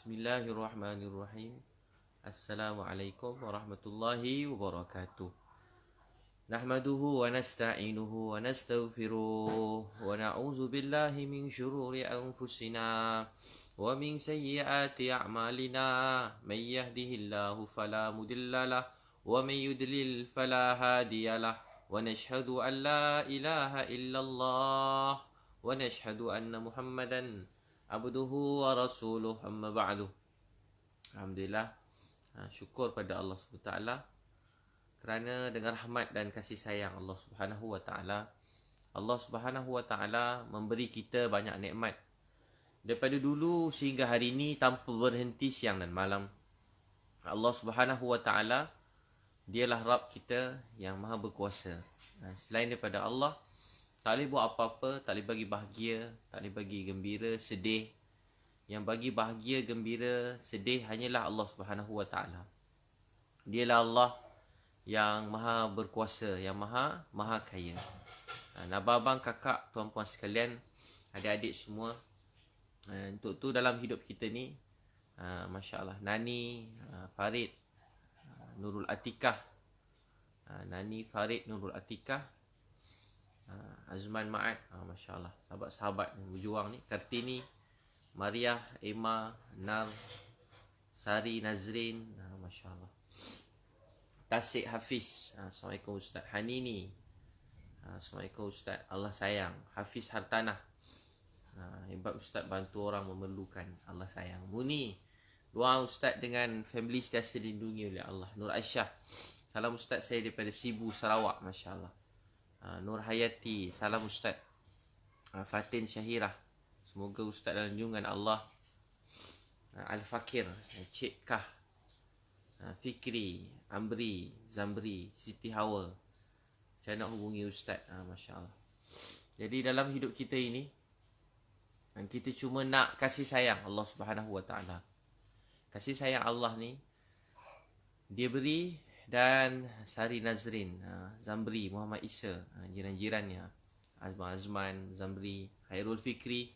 Bismillahirrahmanirrahim. Assalamualaikum warahmatullahi wabarakatuh. Nahmaduhu wa nasta'inuhu wa nastaghfiruh wa na'udzu billahi min syururi anfusina wa min sayyiati a'malina. May yahdihillahu fala mudhillalah wa may yudlil fala hadiyalah. Wa nashhadu an la ilaha illallah wa nashhadu anna Muhammadan abduhu wa rasuluh, amma ba'du. Alhamdulillah, syukur pada Allah SWT kerana dengan rahmat dan kasih sayang Allah Subhanahu wa taala, Allah Subhanahu wa taala memberi kita banyak nikmat daripada dulu sehingga hari ini tanpa berhenti siang dan malam. Allah Subhanahu wa taala dialah Rabb kita yang maha berkuasa. Selain daripada Allah, tak boleh buat apa-apa, tak boleh bagi bahagia, tak boleh bagi gembira, sedih. Yang bagi bahagia, gembira, sedih hanyalah Allah Subhanahu wa taala. Dialah Allah yang maha berkuasa, yang maha kaya. Abang-abang, kakak, tuan-puan sekalian, adik-adik semua, untuk tu dalam hidup kita ni, masya-Allah, Nani, Farid, Nurul Atikah, Nani, Farid, Nurul Atikah, Azman Ma'ad, masya-Allah, sahabat-sahabat yang berjuang ni, Kartini, Mariah, Emma, Nar, Sari, Nazrin, masya-Allah, Tasik, Hafiz, Assalamualaikum Ustaz. Hanini, Assalamualaikum Ustaz. Allah sayang. Hafiz Hartanah, hebat Ustaz, bantu orang memerlukan, Allah sayang. Muni, doa Ustaz dengan family sentiasa dilindungi oleh Allah. Nur Aisyah, salam Ustaz saya daripada Sibu, Sarawak, masya-Allah. Nur Hayati, salam Ustaz. Fatin Syahirah, semoga Ustaz dalam junjungan Allah. Al-Fakir, Cik Kah, Fikri, Amri, Zamri, Siti Hawa, saya nak hubungi Ustaz, masya-Allah. Jadi dalam hidup kita ini, kita cuma nak kasih sayang Allah Subhanahu wa taala. Kasih sayang Allah ni dia beri, dan Sari, Nazrin, Zamri, Muhammad Isa, jiran-jirannya, Azman, Zamri, Khairul Fikri,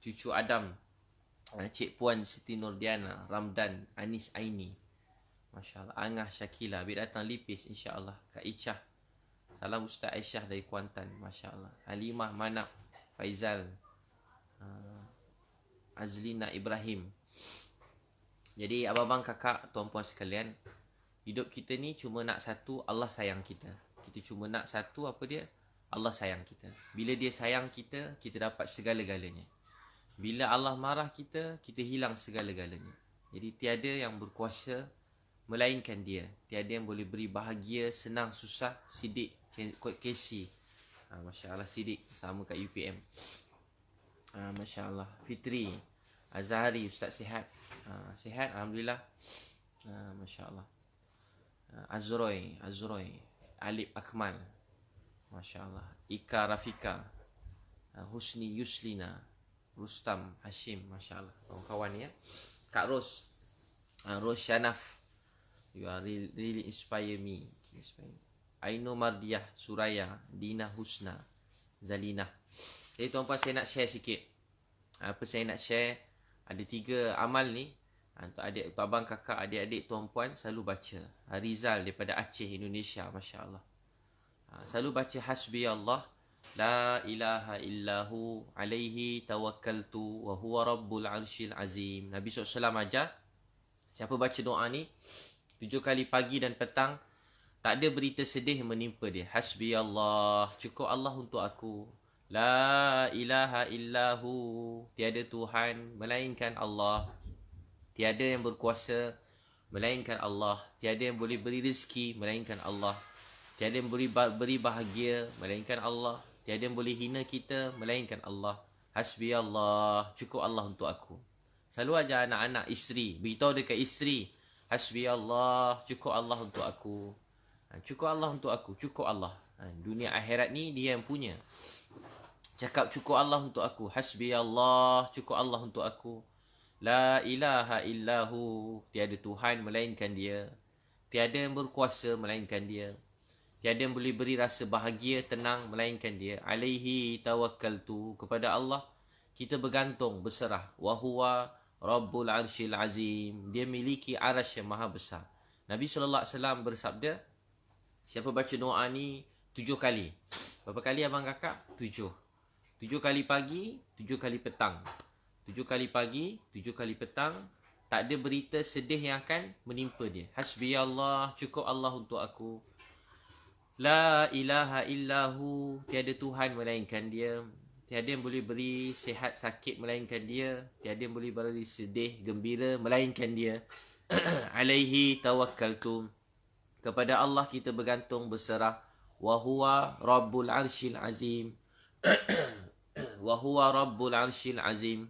cucu Adam, Cik Puan Siti Nurdiana, Ramdan, Anis Aini, masya-Allah, Angah Syakila, bila datang Lipis insya-Allah, Kak Ichah, salam Ustaz Aisyah dari Kuantan, masya-Allah, Halimah, Manap, Faizal, Azlina Ibrahim. Jadi abang-abang, kakak, tuan-puan sekalian, hidup kita ni cuma nak satu, Allah sayang kita. Kita cuma nak satu, apa dia? Allah sayang kita. Bila dia sayang kita, kita dapat segala-galanya. Bila Allah marah kita, kita hilang segala-galanya. Jadi tiada yang berkuasa melainkan dia. Tiada yang boleh beri bahagia, senang, susah. Sidik, Casey, masya-Allah, Sidik, sama kat UPM, masya-Allah. Fitri, Azhari, Ustaz sihat, sihat, alhamdulillah, masya-Allah. Azroy, Alip Akmal, masya-Allah. Ika Rafika, Husni Yuslina, Rustam Hashim, masya-Allah, kawan-kawan ya. Kak Ros, Ros Shanaf, you are really inspire me. Aino Mardiah, Suraya, Dina Husna, Zalina. Jadi tuan-tuan, saya nak share sikit. Apa saya nak share? Ada 3 amal ni untuk adik, untuk abang, kakak, adik-adik, tuan-puan selalu baca. Rizal daripada Aceh, Indonesia, masya-Allah. Selalu baca hasbi Allah, la ilaha illahu alaihi tawakkaltu wa huwa rabbul arsyil azim. Nabi SAW ajar, siapa baca doa ni 7 kali pagi dan petang, tak ada berita sedih menimpa dia. Hasbi Allah, cukup Allah untuk aku. La ilaha illahu, tiada Tuhan melainkan Allah. Tiada yang berkuasa melainkan Allah. Tiada yang boleh beri rezeki melainkan Allah. Tiada yang boleh beri bahagia melainkan Allah. Tiada yang boleh hina kita melainkan Allah. Hasbi Allah, cukup Allah untuk aku. Selalu ajar anak-anak, isteri, beritahu dekat isteri, hasbi Allah, cukup Allah untuk aku. Cukup Allah untuk aku, cukup Allah. Dunia akhirat ni dia yang punya. Cakap cukup Allah untuk aku. Hasbi Allah, cukup Allah untuk aku. La ilaha illahu, tiada Tuhan melainkan dia. Tiada yang berkuasa melainkan dia. Tiada yang boleh beri rasa bahagia, tenang melainkan dia. Alaihi tawakkaltu, kepada Allah kita bergantung, berserah. Wa huwa Rabbul Arshil Azim. Dia miliki arasy yang maha besar. Nabi SAW bersabda, siapa baca doa ni 7 kali. Berapa kali abang kakak? 7. 7 kali pagi, 7 kali petang. 7 kali pagi, 7 kali petang. Tak ada berita sedih yang akan menimpa dia. Hasbi Allah, cukup Allah untuk aku. La ilaha illahu, tiada Tuhan melainkan dia. Tiada yang boleh beri sihat sakit melainkan dia. Tiada yang boleh beri sedih, gembira melainkan dia. Alaihi tawakkaltu. Kepada Allah kita bergantung berserah. Wa huwa rabbul arshil azim. Wa huwa rabbul arshil azim.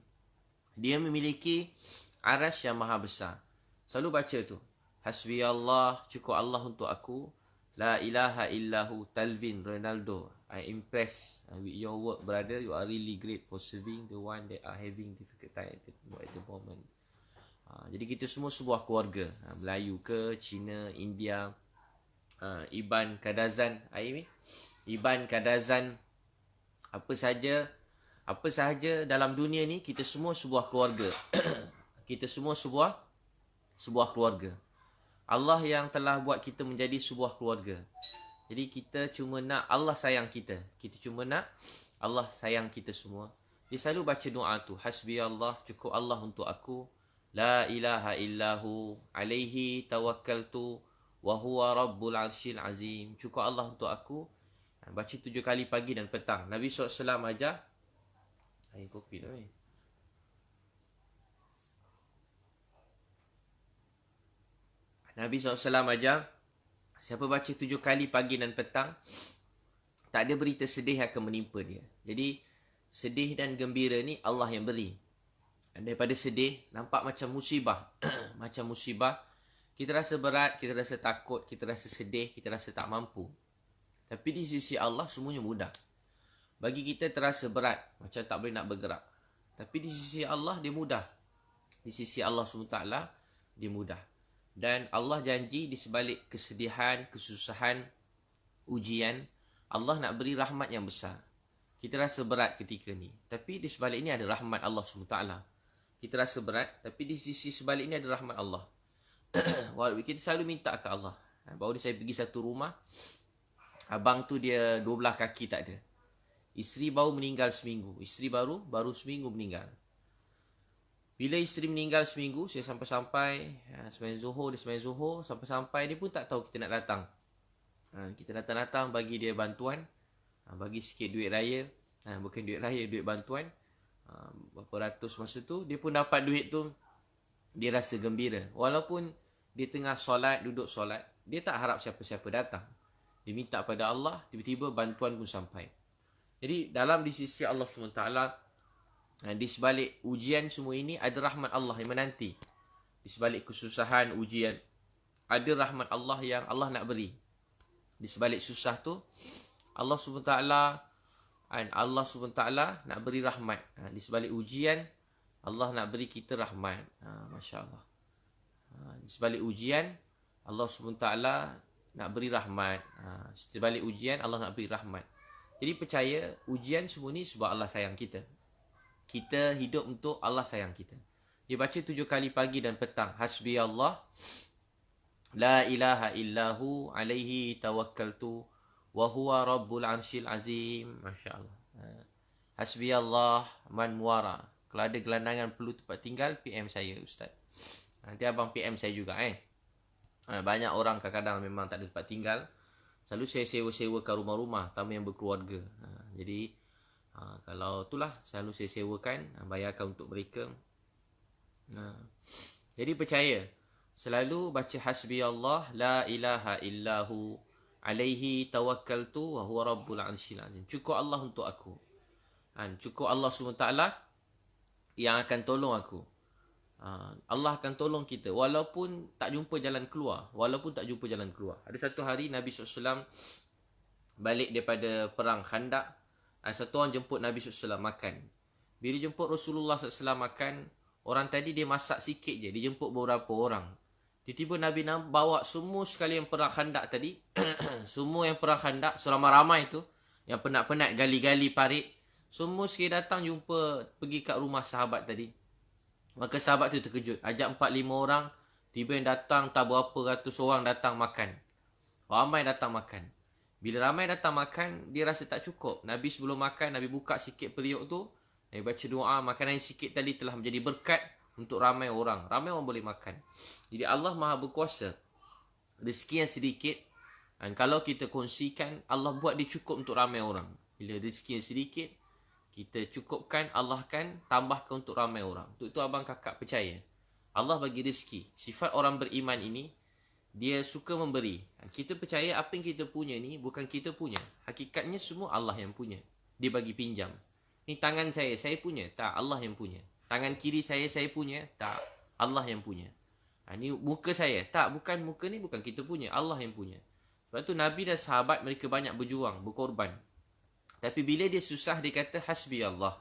Dia memiliki arasy yang maha besar. Selalu baca tu. Hasbi Allah, cukup Allah untuk aku. La ilaha illahu, Talvin Ronaldo. I impressed with your work, brother. You are really great for serving the one that are having difficult time at the moment. Jadi kita semua sebuah keluarga. Melayu ke, Cina, India. Iban Kadazan. Iban Kadazan. Apa sahaja dalam dunia ni, kita semua sebuah keluarga. Kita semua sebuah keluarga. Allah yang telah buat kita menjadi sebuah keluarga. Jadi kita cuma nak Allah sayang kita. Kita cuma nak Allah sayang kita semua. Dia selalu baca doa tu. Hasbi Allah, cukup Allah untuk aku. La ilaha illahu, alaihi tawakkaltu, wa huwa rabbul arshil azim. Cukup Allah untuk aku. Baca 7 kali pagi dan petang. Nabi SAW ajar. Air kopi dah ni. Nabi SAW ajar, siapa baca 7 kali pagi dan petang, tak ada berita sedih yang akan menimpa dia. Jadi, sedih dan gembira ni Allah yang beri. Dan daripada sedih, nampak macam musibah. Macam musibah, kita rasa berat, kita rasa takut, kita rasa sedih, kita rasa tak mampu. Tapi di sisi Allah, semuanya mudah. Bagi kita terasa berat, macam tak boleh nak bergerak. Tapi di sisi Allah, dia mudah. Di sisi Allah SWT, dia mudah. Dan Allah janji di sebalik kesedihan, kesusahan, ujian, Allah nak beri rahmat yang besar. Kita rasa berat ketika ni. Tapi di sebalik ini ada rahmat Allah SWT. Kita rasa berat, tapi di sisi sebalik ini ada rahmat Allah. Kita selalu minta ke Allah. Baru ni saya pergi satu rumah, abang tu dia 12 kaki tak ada. Isteri baru meninggal seminggu. Isteri baru seminggu meninggal. Bila isteri meninggal seminggu, saya sampai-sampai, sembahyang Zuhur, dia sembahyang Zuhur, sampai-sampai dia pun tak tahu kita nak datang. Kita datang-datang bagi dia bantuan, bagi sikit duit raya, bukan duit raya, duit bantuan, berapa ratus masa tu, dia pun dapat duit tu, dia rasa gembira. Walaupun dia tengah solat, duduk solat, dia tak harap siapa-siapa datang. Dia minta pada Allah, tiba-tiba bantuan pun sampai. Jadi dalam di sisi Allah SWT, di sebalik ujian semua ini ada rahmat Allah yang menanti. Di sebalik kesusahan, ujian, ada rahmat Allah yang Allah nak beri. Di sebalik susah tu, Allah SWT nak beri rahmat. Di sebalik ujian, Allah nak beri kita rahmat. Masya Allah. Di sebalik ujian, Allah SWT nak beri rahmat. Di sebalik ujian, Allah nak beri rahmat. Jadi percaya, ujian semua ni sebab Allah sayang kita. Kita hidup untuk Allah sayang kita. Dia baca 7 kali pagi dan petang. Hasbi Allah, la ilaha illahu, alaihi tawakkaltu, wa huwa rabbul arshil azim. Masya Allah. Hasbi Allah, man muara. Kalau ada gelandangan perlu tempat tinggal, PM saya, Ustaz. Nanti abang PM saya juga. Banyak orang kadang-kadang memang tak ada tempat tinggal. Selalu saya sewa-sewakan rumah-rumah, tamu yang berkeluarga. Jadi, kalau itulah selalu saya sewakan, bayarkan untuk mereka. Jadi percaya, selalu baca hasbi Allah, la ilaha illahu, alaihi tawakkaltu, wa huwa rabbul arshil azim. Cukup Allah untuk aku. Cukup Allah SWT yang akan tolong aku. Allah akan tolong kita walaupun tak jumpa jalan keluar. Ada satu hari Nabi SAW balik daripada perang Khandak. Satu orang jemput Nabi SAW makan. Bila jemput Rasulullah SAW makan, orang tadi dia masak sikit je. Dia jemput beberapa orang. Tiba-tiba Nabi bawa semua sekali yang perang Khandak tadi. Semua yang perang Khandak, seramai-ramai tu, yang penat-penat gali-gali parit, semua sekali datang jumpa, pergi kat rumah sahabat tadi. Maka sahabat tu terkejut. Ajak 4-5 orang. Tiba yang datang tak berapa ratus orang datang makan. Ramai datang makan. Bila ramai datang makan, dia rasa tak cukup. Nabi sebelum makan, Nabi buka sikit periuk tu. Nabi baca doa, makanan yang sikit tadi telah menjadi berkat untuk ramai orang. Ramai orang boleh makan. Jadi Allah Maha berkuasa. Rezeki yang sedikit, dan kalau kita kongsikan, Allah buat dia cukup untuk ramai orang. Bila rezeki yang sedikit, kita cukupkan, Allah akan tambahkan untuk ramai orang. Untuk itu abang kakak percaya, Allah bagi rezeki. Sifat orang beriman ini, dia suka memberi. Kita percaya apa yang kita punya ni bukan kita punya. Hakikatnya semua Allah yang punya. Dia bagi pinjam. Ni tangan saya punya. Tak, Allah yang punya. Tangan kiri saya punya. Tak, Allah yang punya. Ni muka saya. Tak, bukan muka ni bukan kita punya. Allah yang punya. Sebab tu Nabi dan sahabat mereka banyak berjuang, berkorban. Tapi bila dia susah, dia kata, hasbi Allah.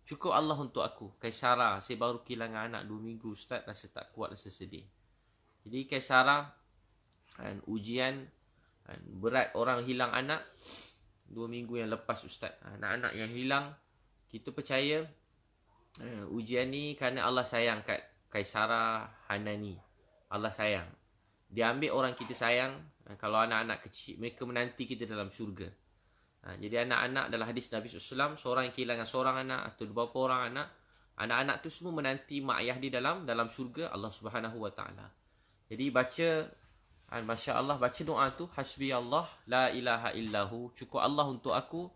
Cukup Allah untuk aku. Kaisara, saya baru kehilangan anak 2 minggu. Ustaz, rasa tak kuat, rasa sedih. Jadi Kaisara, ujian berat, orang hilang anak 2 minggu yang lepas Ustaz. Anak-anak yang hilang, kita percaya ujian ni kerana Allah sayang kat Kaisara Hanani. Allah sayang. Dia ambil orang kita sayang. Kalau anak-anak kecil, mereka menanti kita dalam syurga. Jadi anak-anak dalam hadis Nabi SAW, seorang yang kehilangan seorang anak atau beberapa orang anak, anak-anak tu semua menanti mak ayah dia dalam syurga Allah Subhanahu Wa Taala. Jadi baca, Masya Allah, baca doa tu, hasbi Allah, la ilaha illahu, cukup Allah untuk aku,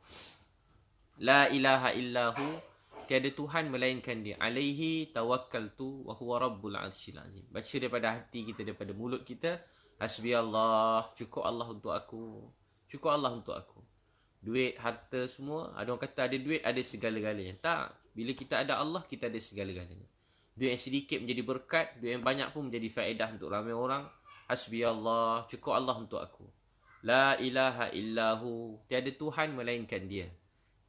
la ilaha illahu, tiada Tuhan melainkan dia, alaihi tawakkaltu wa huwa rabbul arsyil azim. Baca daripada hati kita, daripada mulut kita, hasbi Allah, cukup Allah untuk aku, cukup Allah untuk aku. Duit, harta semua, ada orang kata ada duit, ada segala-galanya. Tak, bila kita ada Allah, kita ada segala-galanya. Duit yang sedikit menjadi berkat, duit yang banyak pun menjadi faedah untuk ramai orang. Hasbi Allah, cukup Allah untuk aku. La ilaha illahu, tiada Tuhan melainkan dia.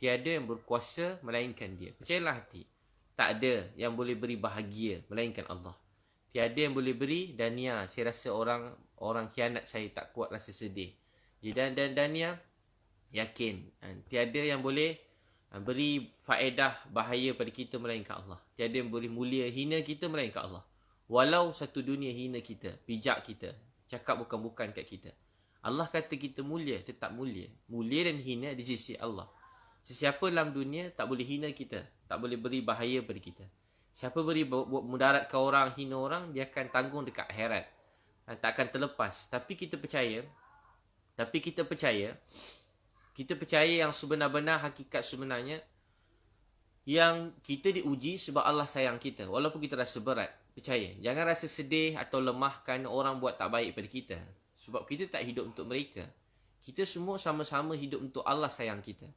Tiada yang berkuasa melainkan dia. Percayalah hati. Tak ada yang boleh beri bahagia melainkan Allah. Tiada yang boleh beri dania. Saya rasa orang khianat saya, tak kuat rasa sedih. Dan dania, yakin. Tiada yang boleh beri faedah bahaya pada kita melainkan Allah. Tiada yang boleh mulia hina kita melainkan Allah. Walau satu dunia hina kita, pijak kita, cakap bukan-bukan kat kita, Allah kata kita mulia, tetap mulia. Mulia dan hina di sisi Allah. Sesiapa dalam dunia tak boleh hina kita, tak boleh beri bahaya pada kita. Siapa beri buat mudarat ke orang, hina orang, dia akan tanggung dekat akhirat. Tak akan terlepas. Tapi kita percaya yang sebenar-benar, hakikat sebenarnya, yang kita diuji sebab Allah sayang kita. Walaupun kita rasa berat, percaya. Jangan rasa sedih atau lemah kerana orang buat tak baik pada kita. Sebab kita tak hidup untuk mereka. Kita semua sama-sama hidup untuk Allah sayang kita.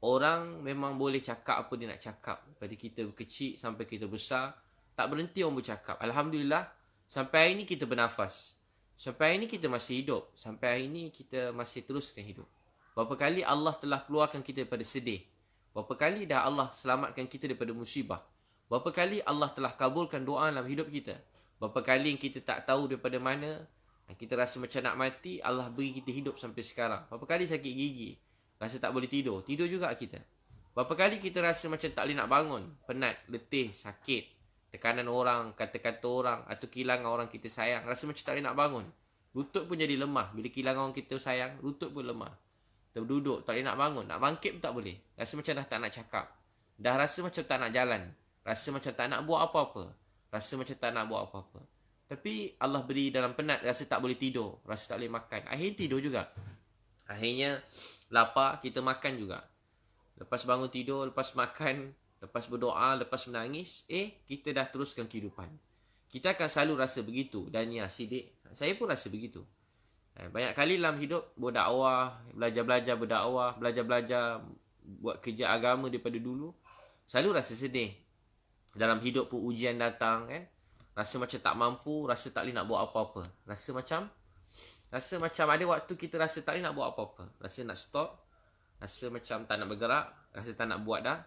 Orang memang boleh cakap apa dia nak cakap. Pada kita kecil sampai kita besar, tak berhenti orang bercakap. Alhamdulillah, sampai hari ini kita bernafas. Sampai hari ini kita masih hidup. Sampai hari ini kita masih teruskan hidup. Berapa kali Allah telah keluarkan kita daripada sedih. Berapa kali dah Allah selamatkan kita daripada musibah. Berapa kali Allah telah kabulkan doa dalam hidup kita. Berapa kali yang kita tak tahu daripada mana, kita rasa macam nak mati, Allah beri kita hidup sampai sekarang. Berapa kali sakit gigi, rasa tak boleh tidur, tidur juga kita. Berapa kali kita rasa macam tak boleh nak bangun, penat, letih, sakit, tekanan orang, kata-kata orang, atau kehilangan orang kita sayang, rasa macam tak boleh nak bangun. Lutut pun jadi lemah. Bila kehilangan orang kita sayang, lutut pun lemah. Duduk, tak boleh nak bangun. Nak bangkit pun tak boleh. Rasa macam dah tak nak cakap. Dah rasa macam tak nak jalan. Rasa macam tak nak buat apa-apa. Rasa macam tak nak buat apa-apa. Tapi Allah beri dalam penat, rasa tak boleh tidur. Rasa tak boleh makan. Akhirnya tidur juga. Akhirnya lapar, kita makan juga. Lepas bangun tidur, lepas makan, lepas berdoa, lepas menangis, kita dah teruskan kehidupan. Kita akan selalu rasa begitu. Dan ya, Sidik, saya pun rasa begitu. Banyak kali dalam hidup berdakwah, belajar-belajar berdakwah, belajar-belajar buat kerja agama daripada dulu, selalu rasa sedih. Dalam hidup pun ujian datang, rasa macam tak mampu, rasa tak boleh nak buat apa-apa. Rasa macam ada waktu kita rasa tak boleh nak buat apa-apa. Rasa nak stop, rasa macam tak nak bergerak, rasa tak nak buat dah.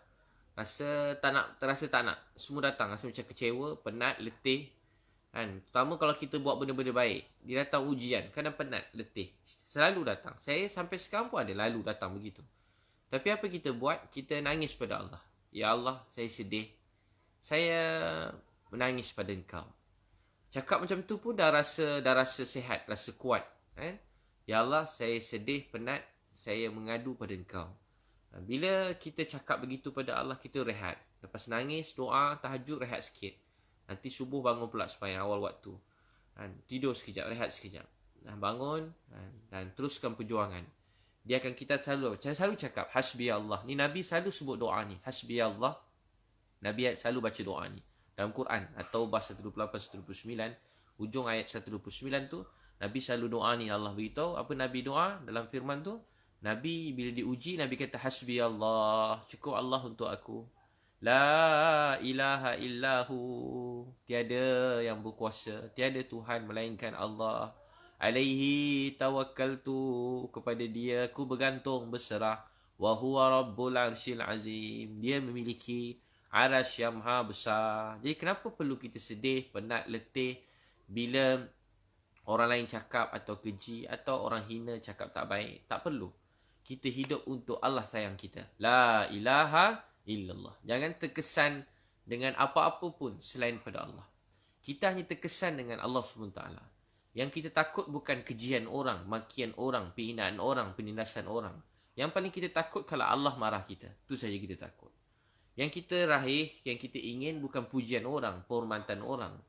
Rasa tak nak. Semua datang, rasa macam kecewa, penat, letih. Pertama kalau kita buat benda-benda baik, dia datang ujian, kadang penat, letih, selalu datang. Saya sampai sekarang pun ada lalu datang begitu. Tapi apa kita buat? Kita nangis pada Allah. Ya Allah, saya sedih. Saya menangis pada engkau. Cakap macam tu pun dah rasa sihat, rasa kuat. Ya Allah, saya sedih, penat, saya mengadu pada engkau. Bila kita cakap begitu pada Allah, kita rehat. Lepas nangis, doa, tahajud, rehat sikit. Nanti subuh bangun pula sembahyang awal waktu. Tidur sekejap, rehat sekejap. Bangun dan teruskan perjuangan. Dia akan kita selalu cakap hasbi Allah. Ni Nabi selalu sebut doa ni. Hasbi Allah. Nabi selalu baca doa ni. Dalam Quran, At-Taubah 128-129, ujung ayat 129 tu, Nabi selalu doa ni. Allah beritahu apa Nabi doa dalam firman tu. Nabi bila diuji, Nabi kata hasbi Allah. Cukup Allah untuk aku. La ilaha illahu. Tiada yang berkuasa, tiada Tuhan melainkan Allah. Alaihi tawakkaltu. Kepada dia aku bergantung, berserah. Wa huwa rabbul arsyil azim. Dia memiliki arasy yang maha besar. Jadi kenapa perlu kita sedih, penat, letih bila orang lain cakap atau keji atau orang hina cakap tak baik? Tak perlu. Kita hidup untuk Allah sayang kita. La ilaha illallah. Jangan terkesan dengan apa-apa pun selain pada Allah. Kita hanya terkesan dengan Allah SWT. Yang kita takut bukan kejian orang, makian orang, penghinaan orang, penindasan orang. Yang paling kita takut kalau Allah marah kita. Itu saja kita takut. Yang kita raih, yang kita ingin bukan pujian orang, penghormatan orang.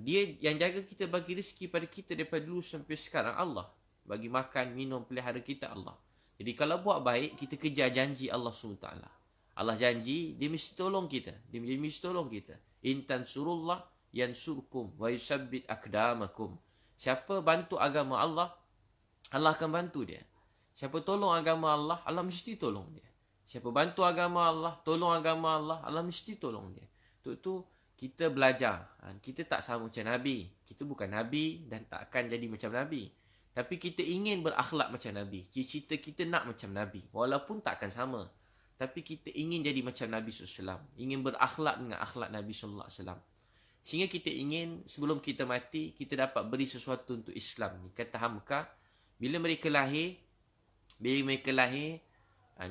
Dia yang jaga kita, bagi rezeki pada kita daripada dulu sampai sekarang, Allah. Bagi makan, minum, pelihara kita, Allah. Jadi kalau buat baik, kita kejar janji Allah SWT. Allah janji, dia mesti tolong kita. Dia mesti tolong kita. In tansurullah yansurkum wa yusabbit aqdamakum. Siapa bantu agama Allah, Allah akan bantu dia. Siapa tolong agama Allah, Allah mesti tolong dia. Siapa bantu agama Allah, tolong agama Allah, Allah mesti tolong dia. Itu kita belajar. Kita tak sama macam Nabi. Kita bukan Nabi dan tak akan jadi macam Nabi. Tapi kita ingin berakhlak macam Nabi. Cita-cita kita nak macam Nabi. Walaupun tak akan sama. Tapi kita ingin jadi macam Nabi SAW. Ingin berakhlak dengan akhlak Nabi SAW. Sehingga kita ingin sebelum kita mati, kita dapat beri sesuatu untuk Islam ni. Kata Hamka, bila mereka lahir,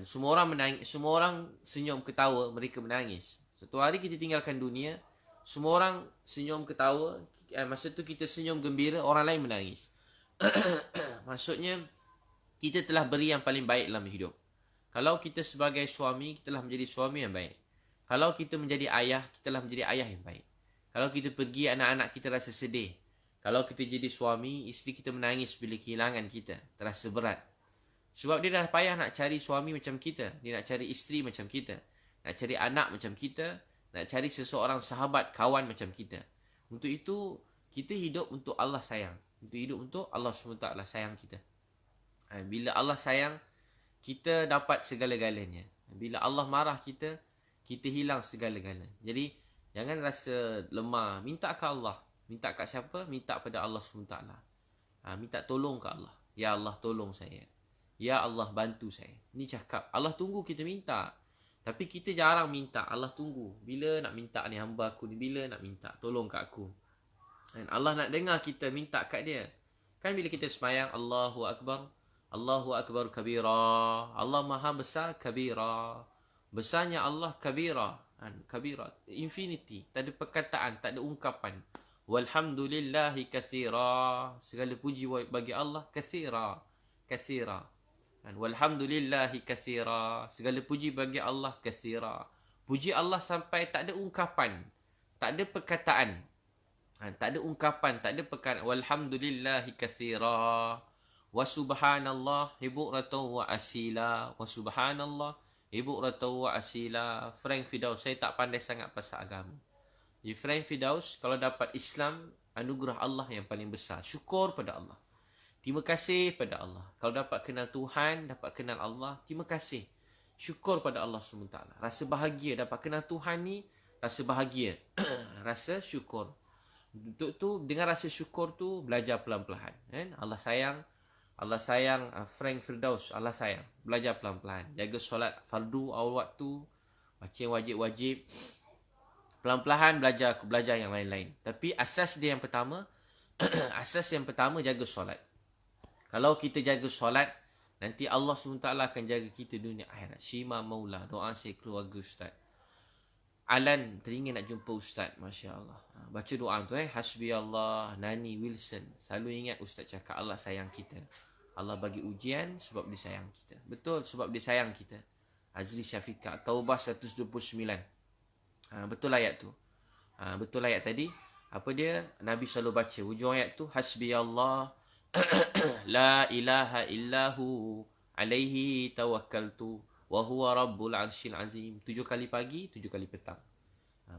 semua orang menangis, semua orang senyum ketawa, mereka menangis. Satu hari kita tinggalkan dunia, semua orang senyum ketawa, masa tu kita senyum gembira, orang lain menangis. Maksudnya, kita telah beri yang paling baik dalam hidup. Kalau kita sebagai suami, kita telah menjadi suami yang baik. Kalau kita menjadi ayah, kita telah menjadi ayah yang baik. Kalau kita pergi, anak-anak kita rasa sedih. Kalau kita jadi suami, isteri kita menangis bila kehilangan kita, terasa berat. Sebab dia dah payah nak cari suami macam kita. Dia nak cari isteri macam kita. Nak cari anak macam kita. Nak cari seseorang sahabat, kawan macam kita. Untuk itu, kita hidup untuk Allah sayang. Untuk hidup untuk Allah SWT sayang kita. Bila Allah sayang, kita dapat segala-galanya. Bila Allah marah kita, kita hilang segala-galanya. Jadi, jangan rasa lemah. Minta ke Allah. Minta kat siapa? Minta pada Allah SWT. Minta tolong ke Allah. Ya Allah, tolong saya. Ya Allah, bantu saya. Ni cakap. Allah tunggu kita minta. Tapi kita jarang minta. Allah tunggu. Bila nak minta ni hamba aku ni? Bila nak minta? Tolong kat aku. Dan Allah nak dengar kita minta kat dia. Kan bila kita sembahyang, Allahu Akbar. Allahu Akbar kabira. Allah maha besar kabira. Besarnya Allah kabira. Kabira. Infinity. Tak ada perkataan. Tak ada ungkapan. Walhamdulillahi kathira. Segala puji bagi Allah. Kathira. Kathira. Walhamdulillahi kathira. Segala puji bagi Allah kathira. Puji Allah sampai tak ada ungkapan. Tak ada perkataan. Tak ada ungkapan. Tak ada perkataan. Walhamdulillahi kathira. Wa subhanallah hibu'ratan wa asila. Wa subhanallah hibu'ratan wa asila. Frank Firdaus, saya tak pandai sangat pasal agama. Jadi Frank Firdaus, kalau dapat Islam, anugerah Allah yang paling besar. Syukur pada Allah. Terima kasih pada Allah. Kalau dapat kenal Tuhan, dapat kenal Allah, terima kasih. Syukur pada Allah SWT. Rasa bahagia dapat kenal Tuhan ni, rasa bahagia. Rasa syukur. Untuk tu, dengan rasa syukur tu, belajar pelan-pelan. Allah sayang Frank Firdaus. Allah sayang. Belajar pelan-pelan. Jaga solat fardu awal waktu. Baca yang wajib-wajib. Pelan-pelan belajar yang lain-lain. Tapi asas dia yang pertama, jaga solat. Kalau kita jaga solat, nanti Allah SWT akan jaga kita dunia akhirat. Shima Maula. Doa saya keluarga Ustaz. Alan teringin nak jumpa Ustaz. Masya Allah. Baca doa tu Hasbi Allah, Nani Wilson. Selalu ingat Ustaz cakap Allah sayang kita. Allah bagi ujian sebab dia sayang kita. Betul, sebab dia sayang kita. Azri Syafiqah, Taubah 129. Betul ayat tu. Betul ayat tadi. Apa dia? Nabi selalu baca. Hujung ayat tu, Hasbi Allah, la ilaha illahu, alaihi tawakkaltu, wa huwa rabbul arsyil azim. 7 kali pagi, 7 kali petang.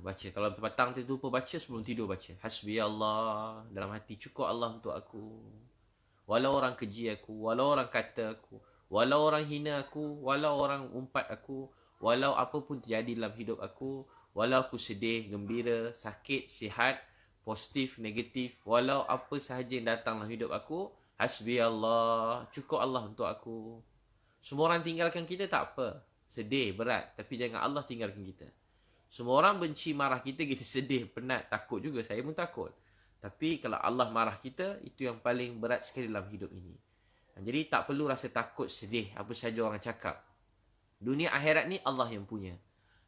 Baca. Kalau petang tu lupa baca, sebelum tidur baca. Hasbi Allah. Dalam hati, cukup Allah untuk aku. Walau orang keji aku, walau orang kata aku, walau orang hina aku, walau orang umpat aku, walau apa pun terjadi dalam hidup aku, walau aku sedih, gembira, sakit, sihat, positif, negatif, walau apa sahaja yang datang dalam hidup aku, Hasbi Allah, cukup Allah untuk aku. Semua orang tinggalkan kita tak apa. Sedih, berat. Tapi jangan Allah tinggalkan kita. Semua orang benci, marah kita, kita sedih, penat, takut juga. Saya pun takut. Tapi kalau Allah marah kita, itu yang paling berat sekali dalam hidup ini. Jadi tak perlu rasa takut, sedih, apa saja orang cakap. Dunia akhirat ni Allah yang punya.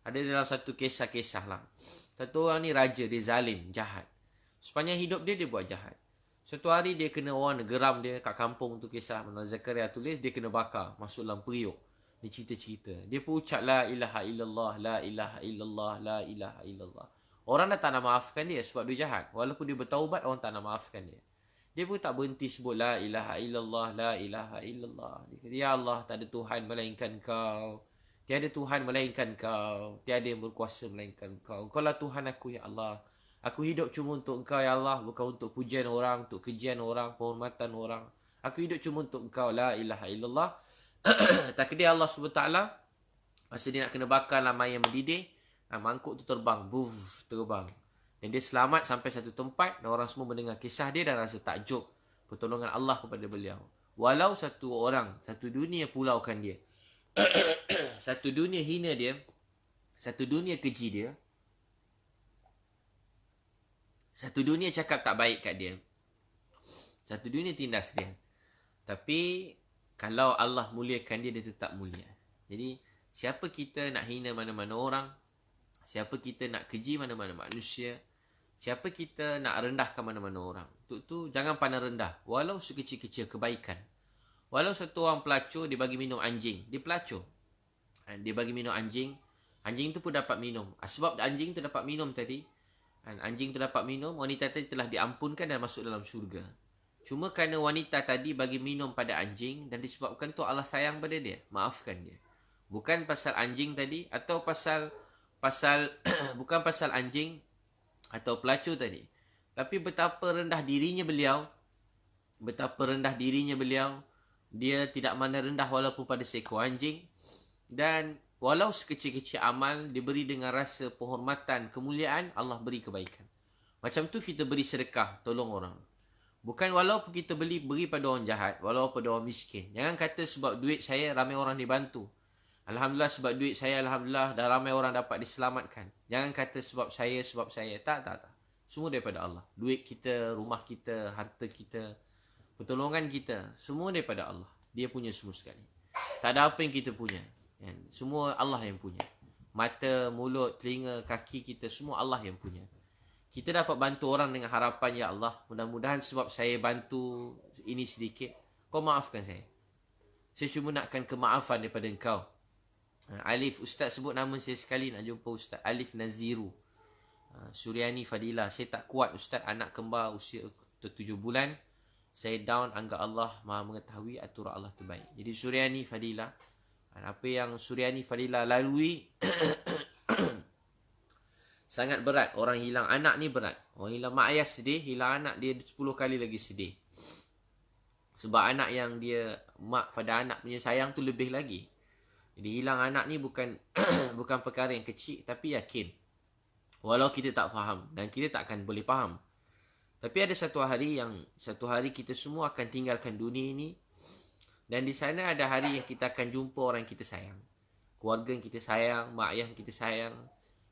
Ada dalam satu kisah-kisah lah. Satu orang ni raja, dia zalim, jahat. Sepanjang hidup dia buat jahat. Satu hari dia kena orang geram dia kat kampung tu, kisah Menara Zakaria tulis, dia kena bakar, masuk dalam periuk. Dia cerita-cerita. Dia pun ucap la ilaha illallah, la ilaha illallah, la ilaha illallah. Orang dah tak nak maafkan dia sebab dia jahat. Walaupun dia bertaubat, orang tak nak maafkan dia. Dia pun tak berhenti sebut la ilaha illallah, la ilaha illallah. Dia kata, ya Allah, tak ada Tuhan melainkan kau. Tiada Tuhan melainkan kau. Tiada yang berkuasa melainkan kau. Kau lah Tuhan aku, ya Allah. Aku hidup cuma untuk engkau, ya Allah. Bukan untuk pujian orang, untuk kejian orang, penghormatan orang. Aku hidup cuma untuk engkau, la ilaha illallah. Takdir Allah SWT, masa dia nak kena bakar lama yang mendidih, mangkuk tu terbang, terbang. Dan dia selamat sampai satu tempat, dan orang semua mendengar kisah dia dan rasa takjub pertolongan Allah kepada beliau. Walau satu orang, satu dunia pulaukan dia, satu dunia hina dia, satu dunia keji dia, satu dunia cakap tak baik kat dia, satu dunia tindas dia. Tapi kalau Allah muliakan dia, dia tetap mulia. Jadi siapa kita nak hina mana-mana orang, siapa kita nak keji mana-mana manusia, siapa kita nak rendahkan mana-mana orang, tu jangan pandang rendah. Walau sekecil-kecil kebaikan. Walau satu orang pelacur, dia bagi minum anjing, dia pelacur. Dia bagi minum anjing, anjing tu pun dapat minum. Sebab anjing tu dapat minum tadi, anjing tu dapat minum, wanita tadi telah diampunkan dan masuk dalam syurga. Cuma kerana wanita tadi bagi minum pada anjing, dan disebabkan tu Allah sayang pada dia, maafkan dia. Bukan pasal anjing tadi, atau pasal bukan pasal anjing atau pelacur tadi, tapi betapa rendah dirinya beliau, dia tidak mana rendah walaupun pada seekor anjing. Dan walau sekecil-kecil amal diberi dengan rasa penghormatan, kemuliaan, Allah beri kebaikan. Macam tu kita beri sedekah, tolong orang. Bukan walaupun kita beri pada orang jahat, walaupun pada orang miskin. Jangan kata sebab duit saya ramai orang dibantu. Alhamdulillah sebab duit saya, alhamdulillah dah ramai orang dapat diselamatkan. Jangan kata sebab saya. Tak. Semua daripada Allah. Duit kita, rumah kita, harta kita, pertolongan kita, semua daripada Allah. Dia punya semua sekali. Tak ada apa yang kita punya. Semua Allah yang punya. Mata, mulut, telinga, kaki kita, semua Allah yang punya. Kita dapat bantu orang dengan harapan, ya Allah, mudah-mudahan sebab saya bantu ini sedikit, kau maafkan saya. Saya cuma nakkan kemaafan daripada engkau. Alif, Ustaz sebut nama saya sekali, nak jumpa Ustaz. Alif Naziru, Suryani Fadilah. Saya tak kuat Ustaz, anak kembar usia 7 bulan. Saya down, anggap Allah maha mengetahui, atur Allah terbaik. Jadi Suryani Fadilah, apa yang Suryani Fadilah lalui sangat berat. Orang hilang anak ni berat. Orang hilang mak ayah sedih, hilang anak dia 10 kali lagi sedih. Sebab anak yang dia, mak pada anak punya sayang tu lebih lagi. Jadi hilang anak ni bukan bukan perkara yang kecil, tapi yakin. Walau kita tak faham, dan kita tak akan boleh faham. Tapi ada satu hari kita semua akan tinggalkan dunia ini. Dan di sana ada hari yang kita akan jumpa orang yang kita sayang. Keluarga yang kita sayang, mak ayah yang kita sayang,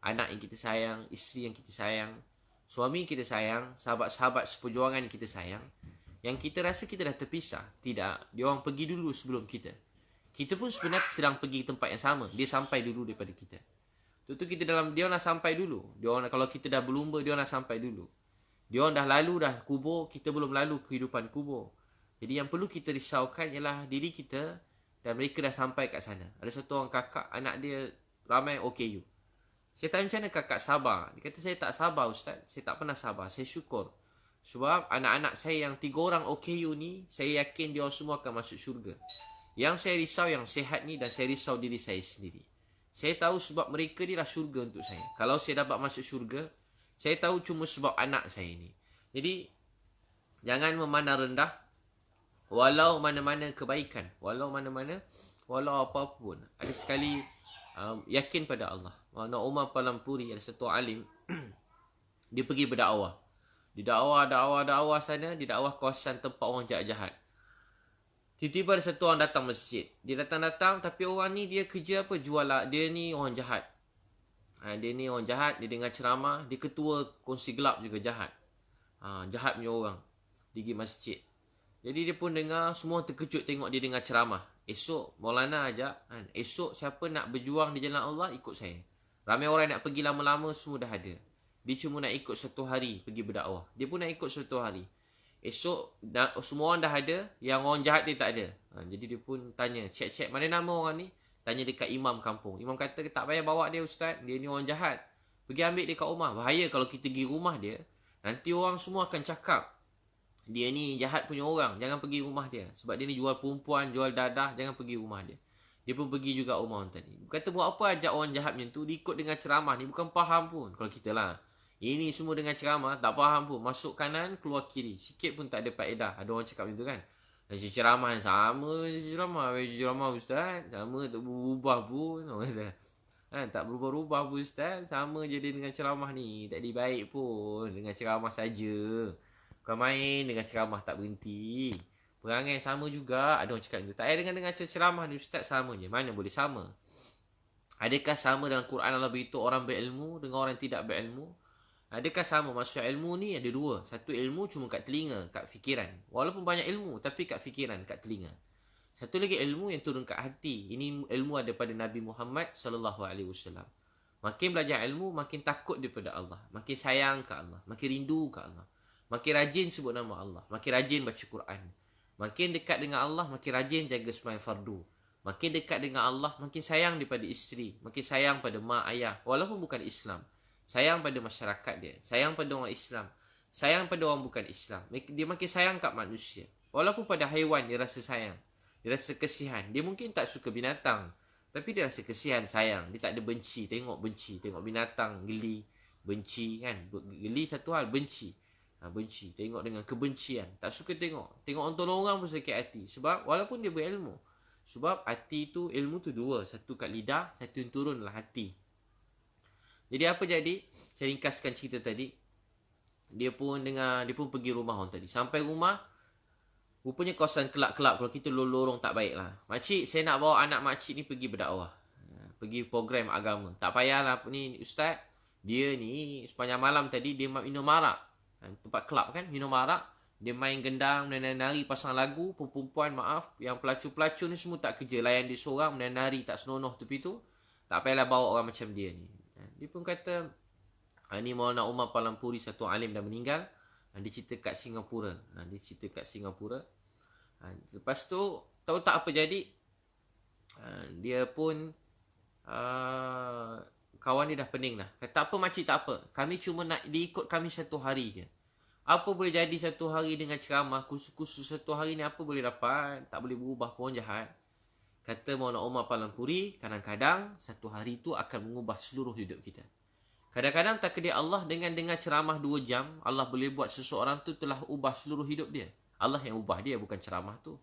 anak yang kita sayang, isteri yang kita sayang, suami yang kita sayang, sahabat-sahabat seperjuangan yang kita sayang. Yang kita rasa kita dah terpisah. Tidak, dia orang pergi dulu sebelum kita. Kita pun sebenarnya sedang pergi ke tempat yang sama. Dia sampai dulu daripada kita. Tu kita dia nak sampai dulu. Kalau kita dah berlumba, dia nak sampai dulu. Dia dah lalu dah kubur, kita belum lalu kehidupan kubur. Jadi yang perlu kita risaukan ialah diri kita dan mereka dah sampai kat sana. Ada satu orang kakak, anak dia ramai OKU. Saya tanya macam mana kakak sabar. Dia kata saya tak sabar ustaz. Saya tak pernah sabar. Saya syukur. Sebab anak-anak saya yang 3 orang OKU ni, saya yakin dia semua akan masuk syurga. Yang saya risau yang sehat ni dan saya risau diri saya sendiri. Saya tahu sebab mereka ni lah syurga untuk saya. Kalau saya dapat masuk syurga, saya tahu cuma sebab anak saya ni. Jadi, jangan memandang rendah. Walau mana-mana kebaikan. Walau apa-apa pun. Ada sekali yakin pada Allah. Mana Umar Palampuri, ada satu alim, dia pergi berdakwah. Di dakwah sana, di dakwah kawasan tempat orang jahat-jahat. Tiba-tiba ada satu orang datang masjid. Dia datang-datang, tapi orang ni dia kerja apa? Jual. Dia ni orang jahat. Dia ni orang jahat, dia dengar ceramah, dia ketua kongsi gelap juga jahat. Jahat punya orang. Dia pergi masjid. Jadi dia pun dengar, semua terkejut tengok dia dengar ceramah. Esok Maulana ajak, esok siapa nak berjuang di jalan Allah, ikut saya. Ramai orang nak pergi lama-lama, semua dah ada. Dia cuma nak ikut 1 hari pergi berdakwah. Dia pun nak ikut 1 hari. Esok semua orang dah ada, yang orang jahat dia tak ada. Jadi dia pun tanya, cek mana nama orang ni? Tanya dekat imam kampung. Imam kata, tak payah bawa dia ustaz, dia ni orang jahat. Pergi ambil dia kat rumah. Bahaya kalau kita pergi rumah dia, nanti orang semua akan cakap, dia ni jahat punya orang, jangan pergi rumah dia. Sebab dia ni jual perempuan, jual dadah, jangan pergi rumah dia. Dia pun pergi juga rumah orang tadi. Kata buat apa ajak orang jahat macam tu, dia ikut dengan ceramah ni, bukan faham pun. Kalau kita lah, ini semua dengan ceramah, tak faham pun. Masuk kanan, keluar kiri. Sikit pun tak ada faedah. Ada orang cakap macam tu kan. Dan ceramah yang sama ceramah ustaz. Sama tak berubah pun. Tak berubah-ubah pun ustaz. Sama je dia dengan ceramah ni. Tak ada baik pun. Dengan ceramah saja. Bukan main dengan ceramah tak berhenti. Perangai sama juga. Ada orang cakap macam tu. Tak payah dengan ceramah ni ustaz sama je. Mana boleh sama? Adakah sama dalam Quran Allah beritahu orang berilmu dengan orang yang tidak berilmu? Adakah sama? Maksud ilmu ni ada 2. Satu ilmu cuma kat telinga, kat fikiran. Walaupun banyak ilmu, tapi kat fikiran, kat telinga. Satu lagi ilmu yang turun kat hati. Ini ilmu ada pada Nabi Muhammad SAW. Makin belajar ilmu, makin takut daripada Allah. Makin sayang ke Allah. Makin rindu ke Allah. Makin rajin sebut nama Allah. Makin rajin baca Quran. Makin dekat dengan Allah, makin rajin jaga sembahyang fardu. Makin dekat dengan Allah, makin sayang daripada isteri. Makin sayang pada mak ayah. Walaupun bukan Islam. Sayang pada masyarakat dia. Sayang pada orang Islam. Sayang pada orang bukan Islam. Dia makin sayang kat manusia. Walaupun pada haiwan dia rasa sayang. Dia rasa kesian. Dia mungkin tak suka binatang. Tapi dia rasa kesian, sayang. Dia tak ada benci. Tengok benci. Tengok binatang, geli. Benci kan. Geli satu hal, benci. Benci. Tengok dengan kebencian. Tak suka tengok. Tengok orang tolong orang pun sakit hati. Sebab walaupun dia berilmu. Sebab hati tu, ilmu tu 2. Satu kat lidah, satu yang turunlah hati. Jadi apa jadi? Saya ringkaskan cerita tadi. Dia pun pergi rumah orang tadi. Sampai rumah, rupanya kawasan kelab-kelab. Kalau kita lorong tak baik lah. Makcik, saya nak bawa anak makcik ni pergi berdakwah. Pergi program agama. Tak payahlah ni ustaz. Dia ni sepanjang malam tadi dia minum arak. Tempat kelab kan, minum arak. Dia main gendang, menari-nari, pasang lagu. Perempuan maaf, yang pelacur-pelacur ni semua tak kerja. Layan dia seorang, menari tak senonoh tepi tu. Tak payahlah bawa orang macam dia ni. Dia pun kata, ni Maulana Umar Palampuri, satu alim dah meninggal. Dia cerita kat Singapura. Lepas tu, tahu tak apa jadi? Dia pun, kawan dia dah pening dah. Kata, tak apa makcik, tak apa. Kami cuma nak diikut kami 1 hari je. Apa boleh jadi 1 hari dengan ceramah? Kursus 1 hari ni apa boleh dapat? Tak boleh berubah pun jahat. Kata Maulana Umar Palampuri, kadang-kadang 1 hari itu akan mengubah seluruh hidup kita. Kadang-kadang takdir Allah dengan dengar ceramah 2 jam, Allah boleh buat seseorang tu telah ubah seluruh hidup dia. Allah yang ubah dia, bukan ceramah tu.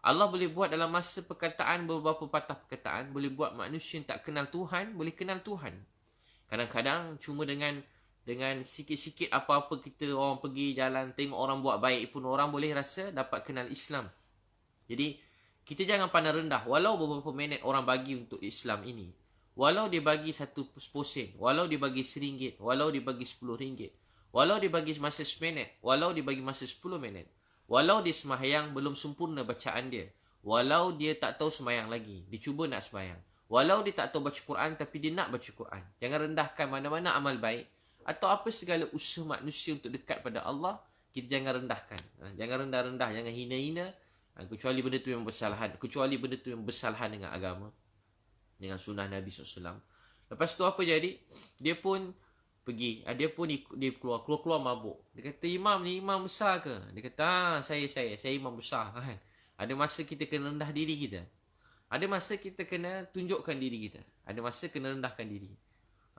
Allah boleh buat dalam masa perkataan, beberapa patah perkataan, boleh buat manusia yang tak kenal Tuhan, boleh kenal Tuhan. Kadang-kadang cuma dengan sikit-sikit apa-apa kita orang pergi jalan, tengok orang buat baik pun, orang boleh rasa dapat kenal Islam. Jadi, kita jangan pandang rendah. Walau beberapa minit orang bagi untuk Islam ini. Walau dia bagi 1 sen. Walau dia bagi RM1. Walau dia bagi RM10. Walau dia bagi masa 1 minit. Walau dia bagi masa 10 minit. Walau dia sembahyang belum sempurna bacaan dia. Walau dia tak tahu sembahyang lagi. Dia cuba nak sembahyang. Walau dia tak tahu baca Quran, tapi dia nak baca Quran. Jangan rendahkan mana-mana amal baik. Atau apa segala usaha manusia untuk dekat pada Allah, kita jangan rendahkan. Jangan rendah-rendah, jangan hina-hina. Kecuali benda tu yang bersalahan. Kecuali benda tu yang bersalahan dengan agama. Dengan sunnah Nabi SAW. Lepas tu apa jadi? Dia pun pergi. Dia pun dia keluar mabuk. Dia kata, imam ni imam besar ke? Dia kata, saya imam besar. Kan? Ada masa kita kena rendah diri kita. Ada masa kita kena tunjukkan diri kita. Ada masa kena rendahkan diri.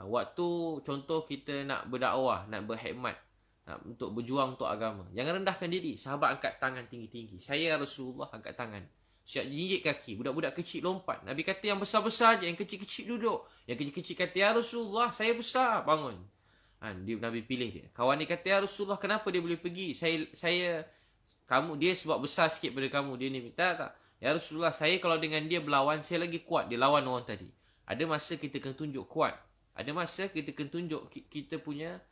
Waktu contoh kita nak berdakwah, nak berkhidmat, untuk berjuang untuk agama. Jangan rendahkan diri. Sahabat angkat tangan tinggi-tinggi. Saya Rasulullah angkat tangan. Siap jinjit kaki. Budak-budak kecil lompat. Nabi kata yang besar-besar je. Yang kecil-kecil duduk. Yang kecil-kecil kata, ya Rasulullah, saya besar. Bangun. Nabi pilih dia. Kawan dia kata, ya Rasulullah, kenapa dia boleh pergi? Dia sebab besar sikit pada kamu. Dia ni minta tak? Ya Rasulullah, saya kalau dengan dia berlawan, saya lagi kuat. Dia lawan orang tadi. Ada masa kita kena tunjuk kuat. Ada masa kita kena tunjuk kita punya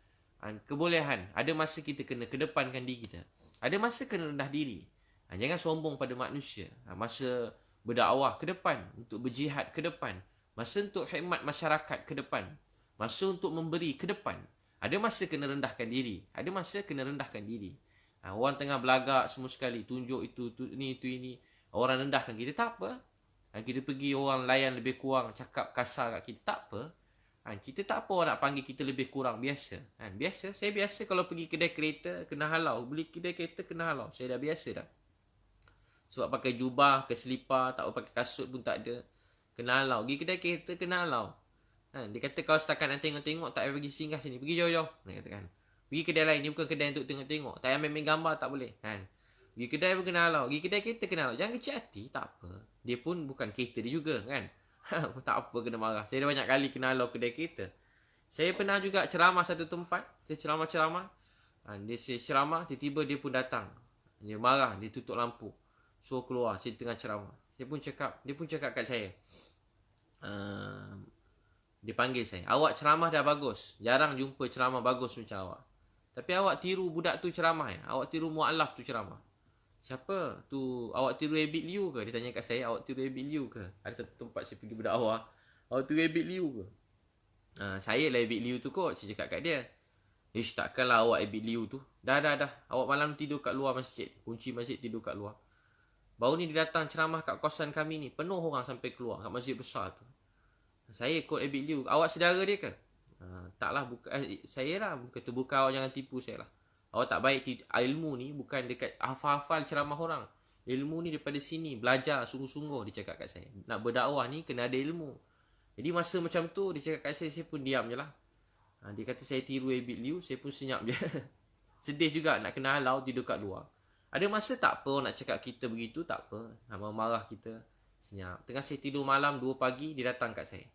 kebolehan. Ada masa kita kena kedepankan diri kita. Ada masa kena rendah diri. Jangan sombong pada manusia. Masa berdakwah ke depan. Untuk berjihad ke depan. Masa untuk khidmat masyarakat ke depan. Masa untuk memberi ke depan. Ada masa kena rendahkan diri. Ada masa kena rendahkan diri. Orang tengah belagak semua sekali. Tunjuk itu ini. Orang rendahkan kita, tak apa. Kita pergi orang layan lebih kurang, cakap kasar kat kita, tak apa. Kita tak apa orang nak panggil kita lebih kurang, biasa. Biasa, saya biasa kalau pergi kedai kereta, kena halau. Beli kedai kereta, kena halau. Saya dah biasa dah. Sebab pakai jubah, ke selipar, tak pakai kasut pun tak ada. Kena halau. Pergi kedai kereta, kena halau. Dia kata kalau setakat nak tengok-tengok, tak payah pergi singgah sini. Pergi jauh-jauh. Dia katakan. Pergi kedai lain, ni bukan kedai untuk tengok-tengok. Tak payah ambil gambar, tak boleh. Pergi kedai pun kena halau. Pergi kedai kereta kena halau. Jangan kecil hati. Tak apa. Dia pun bukan kereta dia juga kan. Tak apa kena marah. Saya dah banyak kali kena halau kedai kereta. Saya pernah juga ceramah satu tempat. Saya ceramah-ceramah. Dia ceramah. Tiba-tiba dia pun datang. Dia marah. Dia tutup lampu. Suruh keluar. Saya tengah ceramah. Dia pun cakap kat saya. Dia panggil saya. Awak ceramah dah bagus. Jarang jumpa ceramah bagus macam awak. Tapi awak tiru budak tu ceramah ya. Awak tiru mu'alaf tu ceramah. Siapa tu? Awak tiru Abid Liu ke? Dia tanya kat saya, awak tiru Abid Liu ke? Ada satu tempat saya pergi berdakwah. Awak tiru Abid Liu ke? Saya lah Abid Liu tu kot. Saya cakap kat dia. Ish, takkanlah awak Abid Liu tu. Dah. Awak malam tidur kat luar masjid. Kunci masjid, tidur kat luar. Baru ni dia datang ceramah kat kawasan kami ni. Penuh orang sampai keluar kat masjid besar tu. Saya ikut Abid Liu. Awak saudara dia ke? Taklah, saya lah. Kata bukan, awak jangan tipu saya lah. Awak tak baik. Ilmu ni bukan dekat hafal-hafal ceramah orang. Ilmu ni daripada sini. Belajar sungguh-sungguh, dia cakap kat saya. Nak berdakwah ni kena ada ilmu. Jadi masa macam tu dia cakap kat saya pun diam je lah. Dia kata saya tiru Abid Liu. Saya pun senyap je. Sedih juga nak kena halau tidur kat luar. Ada masa tak apa orang nak cakap kita begitu, tak apa. Marah kita, senyap. Tengah saya tidur malam 2 pagi, dia datang kat saya.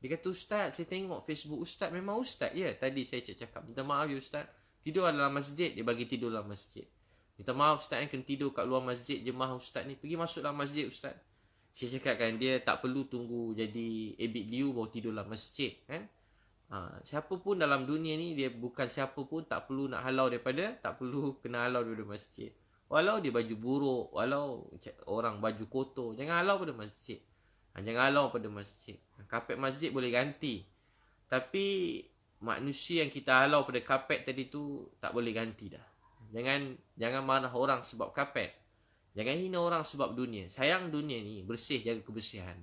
Dia kata, Ustaz, saya tengok Facebook Ustaz. Memang Ustaz ya. Tadi saya cakap, minta maaf ya Ustaz. Tidur dalam masjid, dia bagi tidur dalam masjid. Minta maaf Ustaz, kena tidur kat luar masjid. Jemaah Ustaz ni, pergi masuk dalam masjid Ustaz. Saya cakap kan, dia tak perlu tunggu jadi Abid Liu baru tidur dalam masjid. Kan? Siapa pun dalam dunia ni, dia bukan siapa pun tak perlu nak halau daripada, tak perlu kena halau daripada masjid. Walau dia baju buruk, walau orang baju kotor, jangan halau pada masjid. Jangan halau pada masjid. Kapet masjid boleh ganti. Tapi manusia yang kita halau pada kapet tadi tu tak boleh ganti dah. Jangan marah orang sebab kapet. Jangan hina orang sebab dunia. Sayang dunia ni, bersih, jaga kebersihan.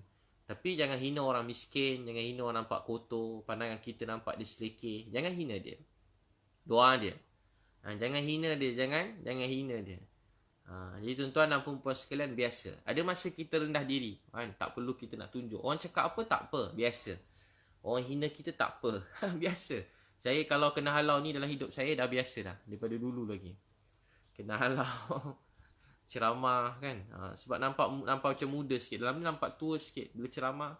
Tapi jangan hina orang miskin, jangan hina orang nampak kotor, pandangan kita nampak dia selekeh. Jangan hina dia. Doa dia. Jangan hina dia, jangan hina dia. Jadi tuan-tuan dan perempuan sekalian, biasa. Ada masa kita rendah diri. Tak perlu kita nak tunjuk. Orang cakap apa, tak apa. Biasa. Orang hina kita, tak apa. Biasa. Saya kalau kena halau ni dalam hidup saya, dah biasa dah. Daripada dulu lagi. Kena halau. Ceramah kan. Sebab nampak macam muda sikit. Dalam ni nampak tua sikit. Bila ceramah,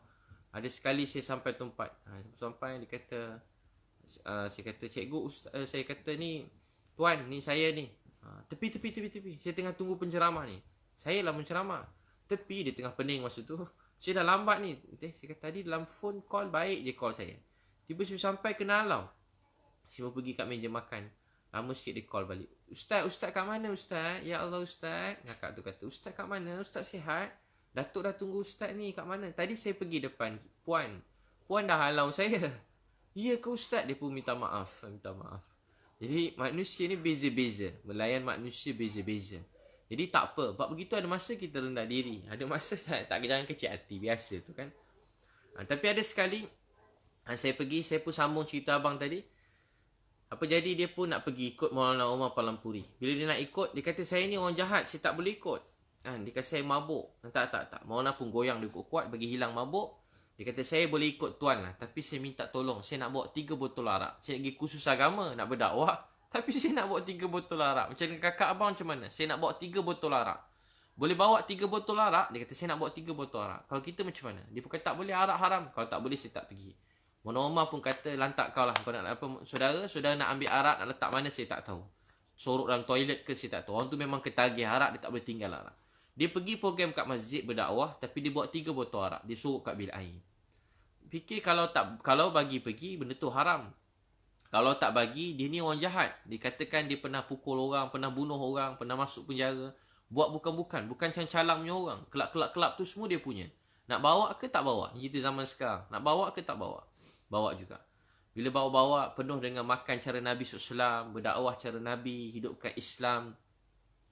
ada sekali saya sampai tempat. Sampai dia kata, saya kata, cikgu, ustaz, saya kata ni, tuan, ni saya ni. Tepi. Saya tengah tunggu penceramah ni. Saya lah menceramah. Tepi, dia tengah pening masa tu. Saya dah lambat ni. Saya kata tadi dalam phone call, baik je call saya. Tiba-tiba sampai kena halau. Saya mau pergi kat meja makan. Lama sikit dia call balik. Ustaz kat mana Ustaz? Ya Allah Ustaz. Kakak tu kata, Ustaz kat mana? Ustaz sihat? Datuk dah tunggu ustaz ni kat mana? Tadi saya pergi depan. Puan dah halau saya. Ya ke ustaz? Dia pun minta maaf. Jadi manusia ni beza-beza. Melayan manusia beza-beza. Jadi tak apa. Sebab begitu ada masa kita rendah diri. Ada masa tak jangan kecil hati. Biasa tu kan. Tapi ada sekali saya pergi, saya pun sambung cerita abang tadi. Apa jadi dia pun nak pergi ikut Maulana Umar Palampuri. Bila dia nak ikut, dia kata saya ni orang jahat, saya tak boleh ikut. Dia kata saya mabuk. Tak. Maulana pun goyang dia kuat bagi hilang mabuk. Dia kata saya boleh ikut tuan lah, tapi saya minta tolong. Saya nak bawa 3 botol arak. Saya pergi kursus agama nak berdakwah, tapi saya nak bawa 3 botol arak. Macam kakak abang macam mana? Saya nak bawa 3 botol arak. Boleh bawa 3 botol arak? Dia kata saya nak bawa 3 botol arak. Kalau kita macam mana? Dia pun kata tak boleh, arak haram. Kalau tak boleh saya tak pergi. Maulana Umar pun kata lantak kau lah. Kau nak apa? Saudara nak ambil arak, nak letak mana saya tak tahu. Sorok dalam toilet ke saya tak tahu. Orang tu memang ketagih arak, dia tak boleh tinggal arak. Dia pergi program kat masjid berdakwah, tapi dia bawa 3 botol arak. Dia sorok kat bilik air. Fikir kalau bagi pergi, benda tu haram. Kalau tak bagi, dia ni orang jahat. Dikatakan dia pernah pukul orang, pernah bunuh orang, pernah masuk penjara. Buat bukan macam calang punya orang. Kelab tu semua dia punya. Nak bawa ke tak bawa? Cerita zaman sekarang. Nak bawa ke tak bawa? Bawa juga. Bila bawa-bawa, penuh dengan makan cara Nabi SAW, berdakwah cara Nabi, hidupkan Islam,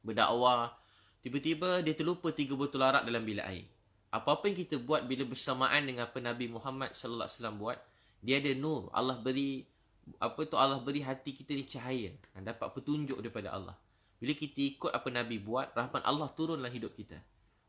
berdakwah. Tiba-tiba dia terlupa 3 botol arak dalam bilik air. Apa-apa yang kita buat bila bersamaan dengan apa Nabi Muhammad SAW buat, dia ada nur. Allah beri hati kita ni cahaya. Dapat petunjuk daripada Allah. Bila kita ikut apa Nabi buat, rahmat Allah turunlah hidup kita.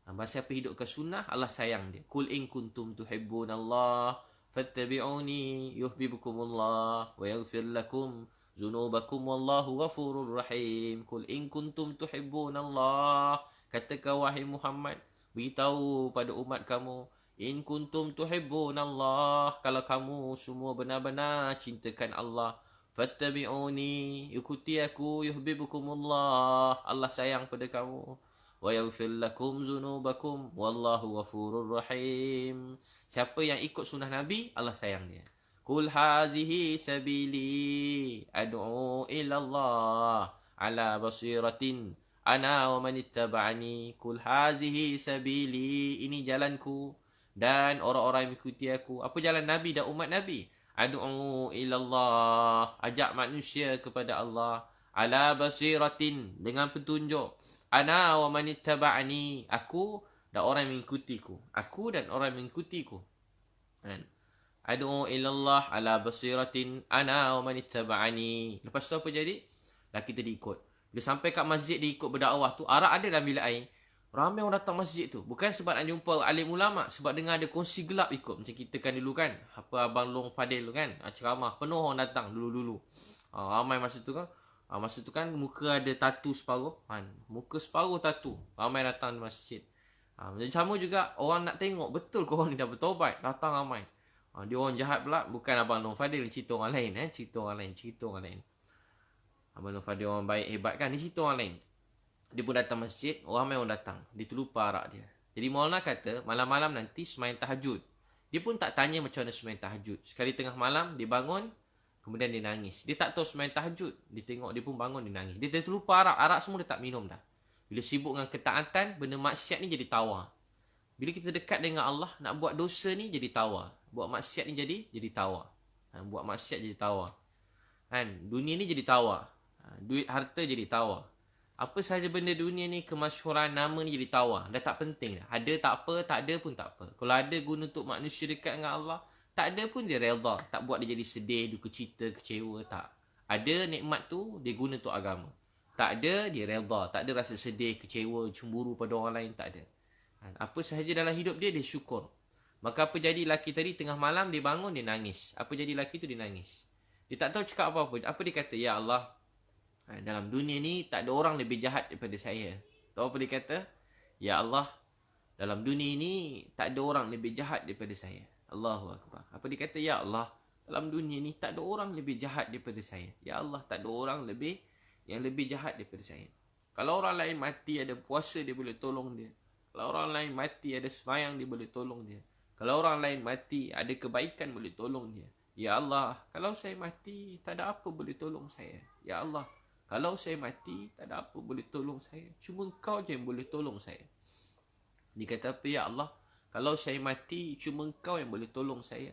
Siapa hidupkan sunnah, Allah sayang dia. Kul in kuntum tuhibbunallah fattabi'uni yuhibbukumullah wa yaghfir lakum zunubakum wallahu ghafurur rahim. Kul in kuntum tuhibbunallah. Katakan wahai Muhammad, beritahu pada umat kamu, in kuntum tuhibbunallah, kalau kamu semua benar-benar cintakan Allah, fattabi'uni, ikuti aku, yuhibbukumullah, Allah sayang pada kamu, wa yaghfir lakum zunubakum wallahu ghafurur rahim. Siapa yang ikut sunnah Nabi, Allah sayang dia. Kul hazihi sabili ad'u ila Allah ala basiratin ana wa man ittaba'ani. Kul hazihi sabili, ini jalanku dan orang-orang yang mengikuti aku. Apa jalan Nabi dan umat Nabi? Ad'u ila Allah, ajak manusia kepada Allah, ala basiratin, dengan petunjuk, ana wa man ittaba'ani, aku dan orang yang mengikutiku. Aku dan orang yang mengikutiku. Ad'u ila Allah ala basiratin ana wa man ittaba'ani. Lepas tu apa jadi? Dah kita diikut. Dia sampai kat masjid, dia ikut berdakwah tu, arak ada dalam bilik air. Ramai orang datang masjid tu. Bukan sebab nak jumpa alim ulama', sebab dengar ada kongsi gelap ikut. Macam kita kan dulu kan. Apa Abang Long Fadil tu kan. Ceramah. Penuh orang datang dulu-dulu. Ramai masa tu kan. Masa tu kan muka ada tatu separuh. Muka separuh tatu. Ramai datang di masjid. Sama juga orang nak tengok betul korang ni dah bertaubat. Datang ramai. Dia orang jahat pula. Bukan Abang Long Fadil. Cerita orang lain. Cerita orang lain. Abang Long Fadil orang baik hebat kan. Ni cerita orang lain. Dia pun datang masjid, ramai orang datang. Dia terlupa arak dia. Jadi Maulana kata, malam-malam nanti sembahyang tahajud. Dia pun tak tanya macam mana sembahyang tahajud. Sekali tengah malam, dia bangun, kemudian dia nangis. Dia tak tahu sembahyang tahajud. Dia tengok, dia pun bangun, dia nangis. Dia terlupa arak. Arak semua dia tak minum dah. Bila sibuk dengan ketaatan, benda maksiat ni jadi tawar. Bila kita dekat dengan Allah, nak buat dosa ni jadi tawar. Buat maksiat ni jadi tawar. Buat maksiat jadi tawar. Dunia ni jadi tawar. Duit harta jadi tawar. Apa sahaja benda dunia ni, kemasyhuran, nama ni jadi tawar. Dah tak penting dah. Ada tak apa, tak ada pun tak apa. Kalau ada guna untuk manusia dekat dengan Allah, tak ada pun dia redha. Tak buat dia jadi sedih, duka cita, kecewa, tak. Ada nikmat tu, dia guna untuk agama. Tak ada, dia redha. Tak ada rasa sedih, kecewa, cemburu pada orang lain, tak ada. Apa sahaja dalam hidup dia, dia syukur. Maka apa jadi lelaki tadi, tengah malam dia bangun, dia nangis. Apa jadi lelaki tu, dia nangis. Dia tak tahu cakap apa-apa. Apa dia kata? Ya Allah, dalam dunia ni tak ada orang lebih jahat daripada saya. Tahu apa dia kata? Ya Allah, dalam dunia ni tak ada orang lebih jahat daripada saya. Allahu Akbar. Apa dia kata? Ya Allah, dalam dunia ni tak ada orang lebih jahat daripada saya. Ya Allah, tak ada orang yang lebih jahat daripada saya. Kalau orang lain mati ada puasa, dia boleh tolong dia. Kalau orang lain mati ada sembahyang, dia boleh tolong dia. Kalau orang lain mati ada kebaikan, boleh tolong dia. Ya Allah, kalau saya mati tak ada apa boleh tolong saya. Ya Allah, kalau saya mati, tak ada apa boleh tolong saya. Cuma Engkau je yang boleh tolong saya. Dia kata apa? Ya Allah, kalau saya mati, cuma Engkau yang boleh tolong saya.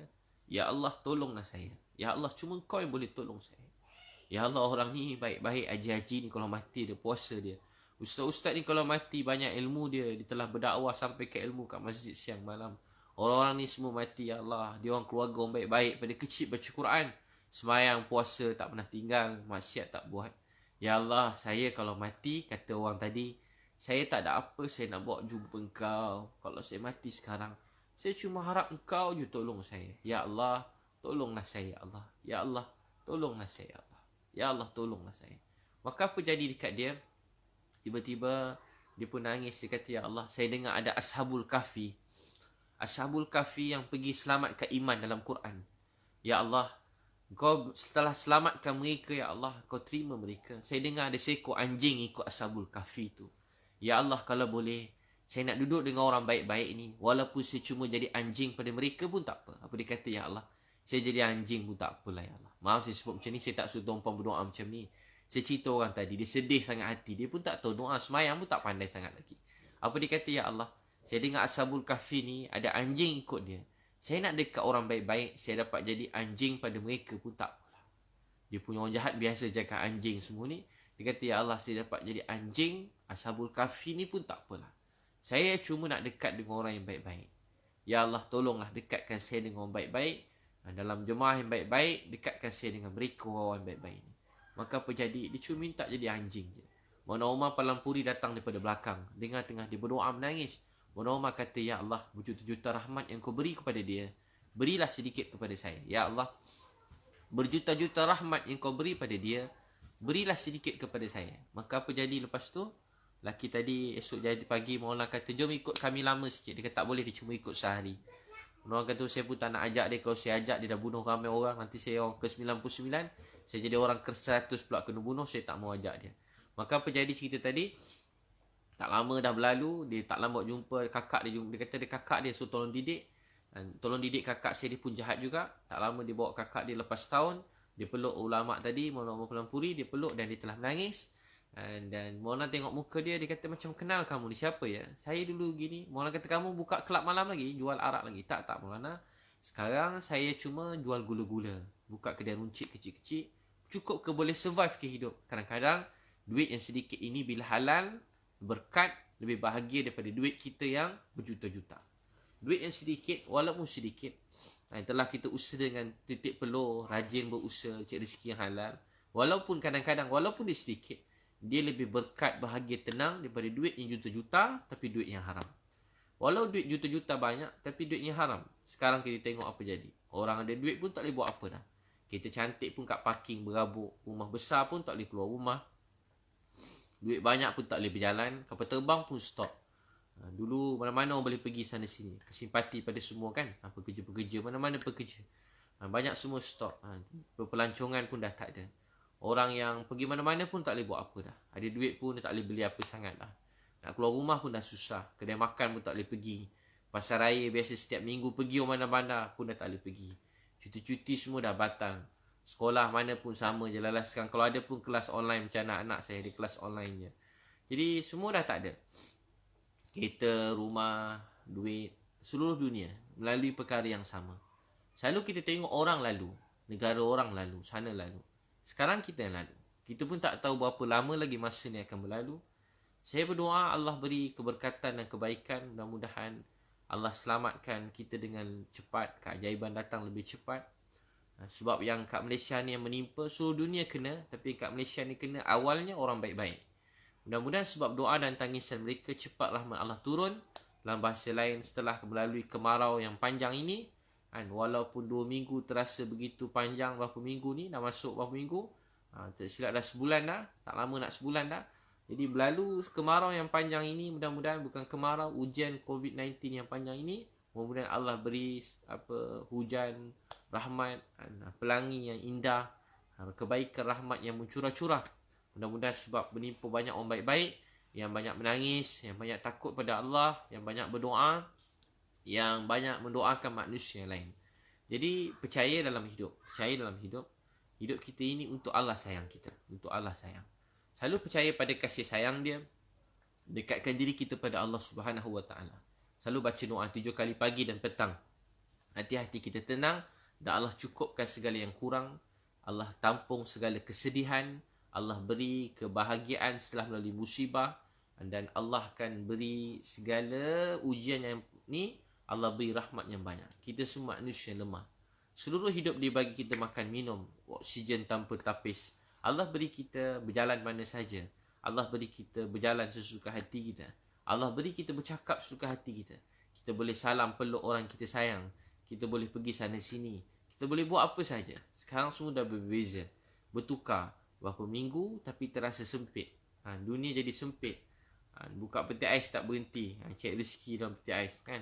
Ya Allah, tolonglah saya. Ya Allah, cuma Engkau yang boleh tolong saya. Ya Allah, orang ni baik-baik, haji-haji ni kalau mati dia puasa dia. Ustaz-ustaz ni kalau mati banyak ilmu dia. Dia telah berdakwah sampai ke ilmu kat masjid siang malam. Orang-orang ni semua mati, ya Allah. Dia orang keluarga orang baik-baik. Pada kecil baca Quran. Semayang, puasa tak pernah tinggal. Maksiat tak buat. Ya Allah, saya kalau mati, kata orang tadi, saya tak ada apa saya nak bawa jumpa Engkau. Kalau saya mati sekarang, saya cuma harap Engkau je tolong saya. Ya Allah, tolonglah saya, ya Allah. Ya Allah, tolonglah saya, ya Allah. Ya Allah, tolonglah saya. Maka apa jadi dekat dia? Tiba-tiba dia pun nangis. Dia kata, ya Allah, saya dengar ada Ashabul Kahfi. Ashabul Kahfi yang pergi selamatkan iman dalam Quran. Ya Allah, Kau setelah selamatkan mereka, ya Allah, Kau terima mereka. Saya dengar ada seekor anjing ikut Ashabul Kahfi tu. Ya Allah, kalau boleh, saya nak duduk dengan orang baik-baik ni. Walaupun saya cuma jadi anjing pada mereka pun tak apa. Apa dia kata, ya Allah, saya jadi anjing pun tak apalah, ya Allah. Maaf saya sebut macam ni, saya tak suruh tuan-puan berdoa macam ni. Saya cerita orang tadi, dia sedih sangat hati. Dia pun tak tahu doa, semayang pun tak pandai sangat lagi. Apa dia kata, ya Allah, saya dengar Ashabul Kahfi ni, ada anjing ikut dia. Saya nak dekat orang baik-baik, saya dapat jadi anjing pada mereka pun tak apalah. Dia punya orang jahat biasa jaga anjing semua ni. Dia kata, ya Allah, saya dapat jadi anjing Ashabul Kahfi ni pun tak apalah. Saya cuma nak dekat dengan orang yang baik-baik. Ya Allah, tolonglah dekatkan saya dengan orang baik-baik. Dalam jemaah yang baik-baik, dekatkan saya dengan mereka orang baik-baik ni. Maka apa jadi? Dia cuma minta jadi anjing je. Mona Umar Palampuri datang daripada belakang. Dengar tengah dia berdoa menangis. Mona Umar kata, ya Allah, berjuta-juta rahmat yang kau beri kepada dia, berilah sedikit kepada saya. Ya Allah, berjuta-juta rahmat yang kau beri pada dia, berilah sedikit kepada saya. Maka apa jadi lepas tu? Laki tadi esok jadi pagi, Maulana kata, jom ikut kami lama sikit. Dia kata, tak boleh, dia cuma ikut sehari. Orang kata, saya pun tak nak ajak dia. Kalau saya ajak, dia dah bunuh ramai orang. Nanti saya orang ke-99. Saya jadi orang ke-100 pula kena bunuh. Saya tak mau ajak dia. Maka apa jadi cerita tadi? Tak lama dah berlalu. Dia tak lama jumpa kakak dia. Dia kata dia kakak dia. So tolong didik. Tolong didik kakak saya. Dia pun jahat juga. Tak lama dia bawa kakak dia lepas tahun. Dia peluk ulama' tadi. Maulana Umar Palampuri. Dia peluk dan dia telah menangis. Dan Maulana tengok muka dia. Dia kata, macam kenal kamu ni, siapa ya? Saya dulu gini. Maulana kata, kamu buka kelab malam lagi? Jual arak lagi? Tak Maulana. Sekarang saya cuma jual gula-gula. Buka kedai runcit kecil-kecil. Cukup ke boleh survive ke hidup. Kadang-kadang duit yang sedikit ini bila halal, berkat, lebih bahagia daripada duit kita yang berjuta-juta. Duit yang sedikit, walaupun sedikit, telah kita usaha dengan titik peluh, rajin berusaha, cari rezeki yang halal. Walaupun kadang-kadang, walaupun dia sedikit, dia lebih berkat, bahagia, tenang daripada duit yang juta-juta tapi duit yang haram. Walau duit juta-juta banyak tapi duitnya haram. Sekarang kita tengok apa jadi. Orang ada duit pun tak boleh buat apa dah. Kita cantik pun kat parking berabuk. Rumah besar pun tak boleh keluar rumah. Duit banyak pun tak boleh berjalan. Kapal terbang pun stop. Dulu mana-mana orang boleh pergi sana sini. Kesimpati pada semua kan. Pekerja-pekerja, mana-mana pekerja. Banyak semua stop. Pelancongan pun dah tak ada. Orang yang pergi mana-mana pun tak boleh buat apa dah. Ada duit pun dia tak boleh beli apa sangat dah. Nak keluar rumah pun dah susah. Kedai makan pun tak boleh pergi. Pasar raya biasa setiap minggu pergi mana-mana pun dah tak boleh pergi. Cuti-cuti semua dah batal. Sekolah mana pun sama je lah sekarang. Kalau ada pun kelas online macam anak-anak saya. Ada kelas online je. Jadi semua dah tak ada. Kereta, rumah, duit. Seluruh dunia melalui perkara yang sama. Selalu kita tengok orang lalu. Negara orang lalu. Sana lalu. Sekarang kita yang lalu. Kita pun tak tahu berapa lama lagi masa ni akan berlalu. Saya berdoa Allah beri keberkatan dan kebaikan. Mudah-mudahan Allah selamatkan kita dengan cepat. Keajaiban datang lebih cepat. Sebab yang kat Malaysia ni yang menimpa, seluruh dunia kena. Tapi kat Malaysia ni kena awalnya orang baik-baik. Mudah-mudahan sebab doa dan tangisan mereka, cepat rahmat Allah turun. Dalam bahasa lain, setelah melalui kemarau yang panjang ini, walaupun 2 minggu terasa begitu panjang, berapa minggu ni, dah masuk berapa minggu, tak silap dah sebulan dah, tak lama nak sebulan dah. Jadi berlalu kemarau yang panjang ini, mudah-mudahan bukan kemarau, ujian COVID-19 yang panjang ini, mudah-mudahan Allah beri hujan rahmat, pelangi yang indah, kebaikan rahmat yang mencurah-curah. Mudah-mudahan sebab menimpa banyak orang baik-baik, yang banyak menangis, yang banyak takut pada Allah, yang banyak berdoa, yang banyak mendoakan manusia lain. Jadi percaya dalam hidup. Percaya dalam hidup. Hidup kita ini untuk Allah sayang kita. Untuk Allah sayang. Selalu percaya pada kasih sayang dia. Dekatkan diri kita pada Allah Subhanahu Wa Taala. Selalu baca doa 7 kali pagi dan petang. Hati-hati kita tenang dan Allah cukupkan segala yang kurang. Allah tampung segala kesedihan. Allah beri kebahagiaan setelah melalui musibah. Dan Allah akan beri segala ujian yang ni, Allah beri rahmat yang banyak. Kita semua manusia lemah. Seluruh hidup dia bagi kita makan, minum, oksigen tanpa tapis. Allah beri kita berjalan mana saja. Allah beri kita berjalan sesuka hati kita. Allah beri kita bercakap sesuka hati kita. Kita boleh salam peluk orang kita sayang. Kita boleh pergi sana sini. Kita boleh buat apa saja. Sekarang semua dah berbeza. Bertukar. Berapa minggu tapi terasa sempit. Dunia jadi sempit. Buka peti ais tak berhenti. Cari rezeki dalam peti ais kan.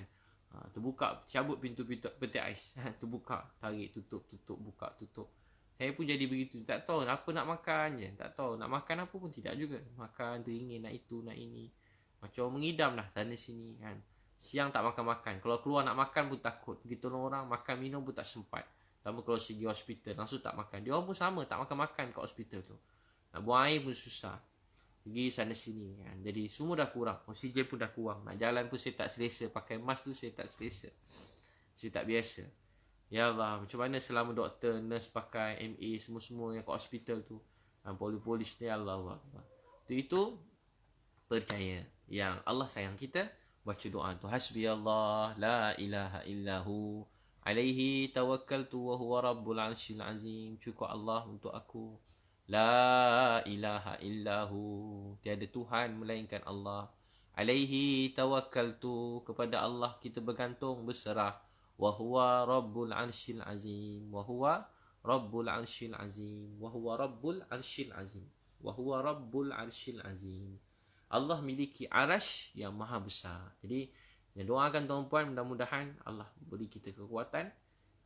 Terbuka, cabut pintu-pintu peti ais. Terbuka, tarik, tutup, buka, tutup. Saya pun jadi begitu. Tak tahu apa nak makan je. Tak tahu nak makan apa pun tidak juga. Makan, teringin, nak itu, nak ini. Macam mengidam lah sana sini kan. Siang tak makan-makan. Kalau keluar nak makan pun takut. Pergi tolong orang, makan minum pun tak sempat. Sama kalau segi hospital, langsung tak makan. Dia orang pun sama, tak makan-makan kat hospital tu. Nak buang air pun susah. Pergi sana sini kan. Jadi semua dah kurang. Oksigen pun dah kurang. Nak jalan pun saya tak selesa. Pakai mask tu saya tak selesa. Saya tak biasa. Ya Allah, macam mana selama doktor, nurse pakai MA, semua-semua yang kat hospital tu. Polis-polis ni, Allah. Itu percaya yang Allah sayang kita. Baca doa tu, hasbi Allah la ilaha illahu alaihi tawakkaltu wa huwa rabbul arsyil azim. Cukup Allah untuk aku. La ilaha illahu, tiada Tuhan melainkan Allah. Alaihi tawakkaltu, kepada Allah kita bergantung, berserah. Wa huwa rabbul arsyil azim. Wa huwa rabbul arsyil azim. Wa huwa rabbul arsyil azim. Wa huwa rabbul arsyil azim. Allah miliki arash yang maha besar. Jadi, yang doakan tuan-puan, mudah-mudahan Allah beri kita kekuatan.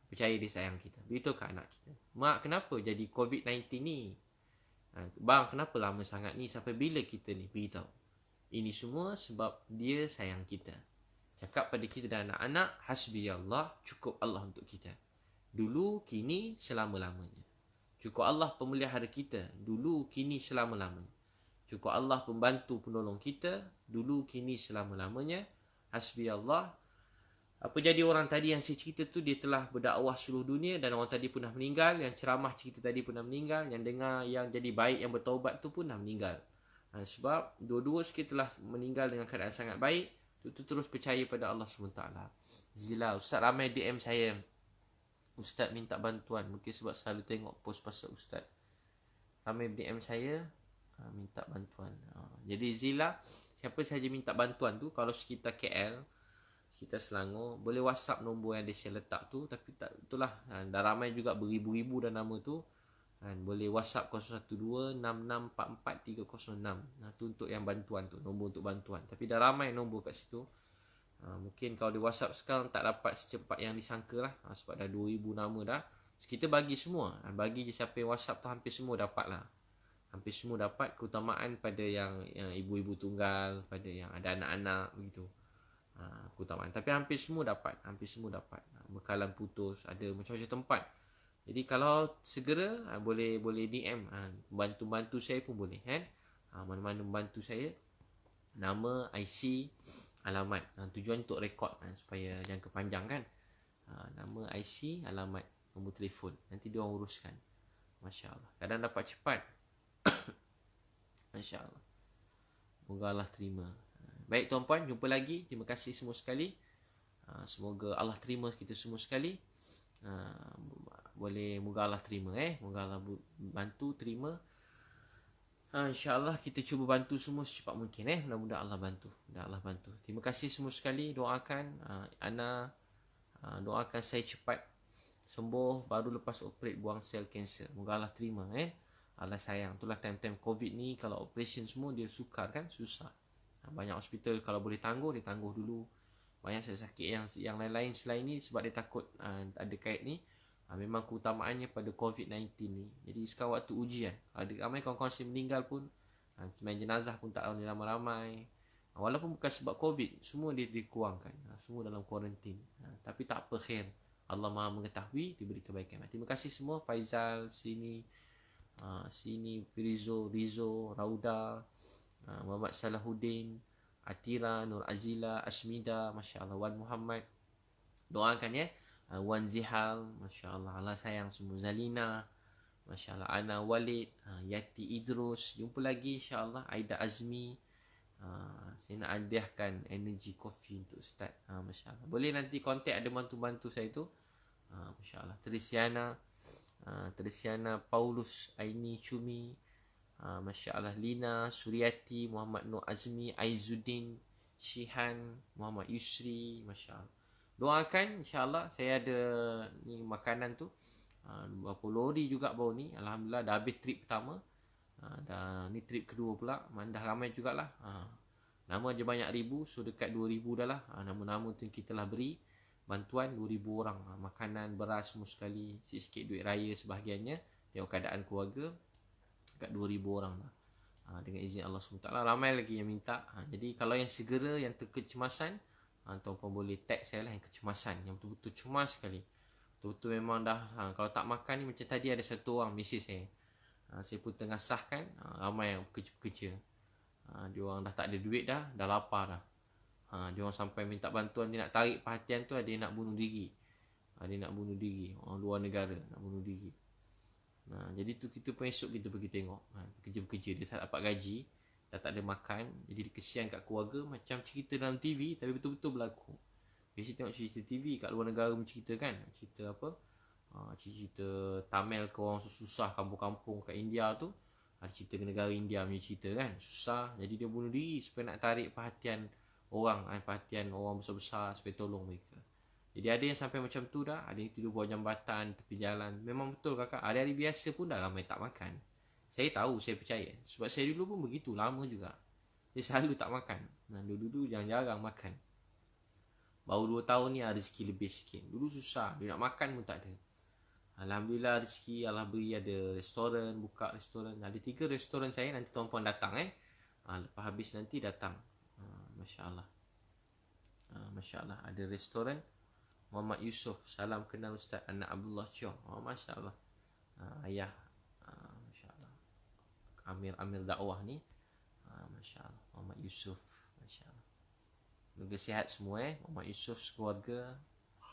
Percaya dia sayang kita. Begitu ke anak kita. Mak, kenapa jadi COVID-19 ni? Bang, kenapa lama sangat ni? Sampai bila kita ni? Beritahu. Ini semua sebab dia sayang kita. Cakap pada kita dan anak-anak, hasbi Allah, cukup Allah untuk kita. Dulu, kini, selama-lamanya. Cukup Allah pemelihara kita. Dulu, kini, selama-lamanya. Cukup Allah pembantu penolong kita. Dulu, kini, selama-lamanya. Hasbi Allah. Apa jadi orang tadi yang saya cerita tu, dia telah berdakwah seluruh dunia dan orang tadi pun dah meninggal. Yang ceramah cerita tadi pun dah meninggal. Yang dengar yang jadi baik, yang bertaubat tu pun dah meninggal. Sebab dua-dua sikit telah meninggal dengan keadaan sangat baik. Itu terus percaya pada Allah SWT. Zila, Ustaz ramai DM saya. Ustaz minta bantuan. Mungkin sebab selalu tengok post pasal Ustaz. Ramai DM saya. Minta bantuan. Jadi Zila, siapa sahaja minta bantuan tu, kalau sekitar KL, sekitar Selangor, boleh WhatsApp nombor yang saya letak tu. Tapi tak, itulah, dah ramai juga beribu-ribu dah nama tu. Boleh WhatsApp 012-6644-306. Tu untuk yang bantuan tu, nombor untuk bantuan. Tapi dah ramai nombor kat situ. Mungkin kalau di WhatsApp sekarang tak dapat secepat yang disangka lah. Sebab dah 2000 nama dah. So, kita bagi semua. Bagi je siapa yang WhatsApp tu, hampir semua dapat lah. Hampir semua dapat. Keutamaan pada yang ibu-ibu tunggal, pada yang ada anak-anak begitu. Keutamaan. Tapi hampir semua dapat. Bekalan putus, ada macam-macam tempat. Jadi kalau segera boleh DM. Bantu-bantu saya pun boleh kan. Mana-mana membantu saya. Nama, IC, alamat. Tujuan untuk rekod supaya jangka panjang kan. Nama, IC, alamat, nombor telefon. Nanti dia orang uruskan. Masya Allah. Kadang dapat cepat. Masya Allah. Moga Allah terima. Baik tuan-puan, jumpa lagi. Terima kasih semua sekali. Semoga Allah terima kita semua sekali. Moga Allah terima. Moga Allah bantu, terima. InsyaAllah kita cuba bantu semua secepat mungkin. Mudah-mudahan Allah bantu. Terima kasih semua sekali. Doakan Ana, doakan saya cepat sembuh, baru lepas operate buang sel kanser. Moga Allah terima. Allah sayang. Itulah time-time COVID ni, kalau operation semua dia sukar kan, susah. Banyak hospital kalau boleh tangguh, dia tangguh dulu. Banyak sakit yang lain-lain selain ni sebab dia takut ada kait ni. Memang keutamaannya pada COVID-19 ni. Jadi sekarang waktu ujian. Ada ramai kawan-kawan saya meninggal pun. Semain jenazah pun tak ramai ramai. Walaupun bukan sebab COVID, semua dia dikurangkan. Semua dalam kuarantin. Tapi tak apa, khair. Allah Maha mengetahui, diberi kebaikan. Terima kasih semua. Faizal, sini Rizo, Rauda, Muhammad Salahuddin, Atira, Nur Azila, Asmida, Masya Allah, Wan Muhammad. Doakan ya. Wan Zihal, Masya Allah, Allah sayang semua. Zalina, Masya Allah, Ana Walid, Yati Idrus. Jumpa lagi insya Allah. Aida Azmi. Saya nak hadiahkan energy coffee untuk Ustaz. Masya Allah. Boleh nanti kontak ada bantu-bantu saya tu. Masya Allah. Teresiana Paulus Aini Cumi. Masya Allah. Lina Suryati, Muhammad Nur Azmi, Aizuddin Shihan, Muhammad Yusri. Masya Allah. Doakan insya Allah. Saya ada ni makanan tu. Berapa lori juga baru ni. Alhamdulillah dah habis trip pertama. Dah ni trip kedua pula. Dah ramai jugalah. Nama je banyak ribu. So dekat 2,000 dah lah. Nama-nama tu kita lah beri bantuan 2,000 orang. Makanan, beras semua sekali. Sikit-sikit duit raya sebahagiannya. Tengok keadaan keluarga. Dekat 2,000 orang lah. Dengan izin Allah SWT. Ramai lagi yang minta. Jadi kalau yang segera, yang terkecemasan, tuan-puan boleh tag saya lah yang kecemasan. Yang betul-betul cemas sekali. Betul-betul memang dah. Kalau tak makan ni macam tadi ada satu orang mesej saya. Saya pun tengah sahkan. Ramai yang pekerja-pekerja. Dia orang dah tak ada duit dah lapar dah. Dia orang sampai minta bantuan. Dia nak tarik perhatian tu. Dia nak bunuh diri. Dia nak bunuh diri. Orang luar negara nak bunuh diri. Jadi tu kita pun esok kita pergi tengok. Pekerja-pekerja dia tak dapat gaji. Dah tak ada makan. Jadi dia kesian kat keluarga. Macam cerita dalam TV. Tapi betul-betul berlaku. Biasa tengok cerita TV kat luar negara mencerita kan. Cerita apa? Cerita Tamil ke orang susah kampung-kampung kat India tu. Ada cerita ke negara India punya cerita kan. Susah. Jadi dia bunuh diri supaya nak tarik perhatian orang. Perhatian orang besar-besar supaya tolong mereka. Jadi ada yang sampai macam tu dah. Ada yang tidur bawah jambatan, tepi jalan. Memang betul kakak. Hari-hari biasa pun dah ramai tak makan. Saya tahu, saya percaya. Sebab saya dulu pun begitu. Lama juga. Saya selalu tak makan. Dulu-dulu jarang-jarang makan. Baru 2 tahun ni rezeki lebih sikit. Dulu susah. Dia nak makan pun tak ada. Alhamdulillah rezeki Allah beri, ada restoran, buka restoran. Ada 3 restoran saya, nanti tuan-puan datang lepas habis nanti datang. Masya Allah. Masya Allah. Ada restoran Muhammad Yusof. Salam kenal Ustaz anak Abdullah Chiong. Masya Allah. Ayah Masya Allah. Amir dakwah ni. Masya Allah. Muhammad Yusof. Masya Allah. Semoga sihat semua Muhammad Yusof sekeluarga.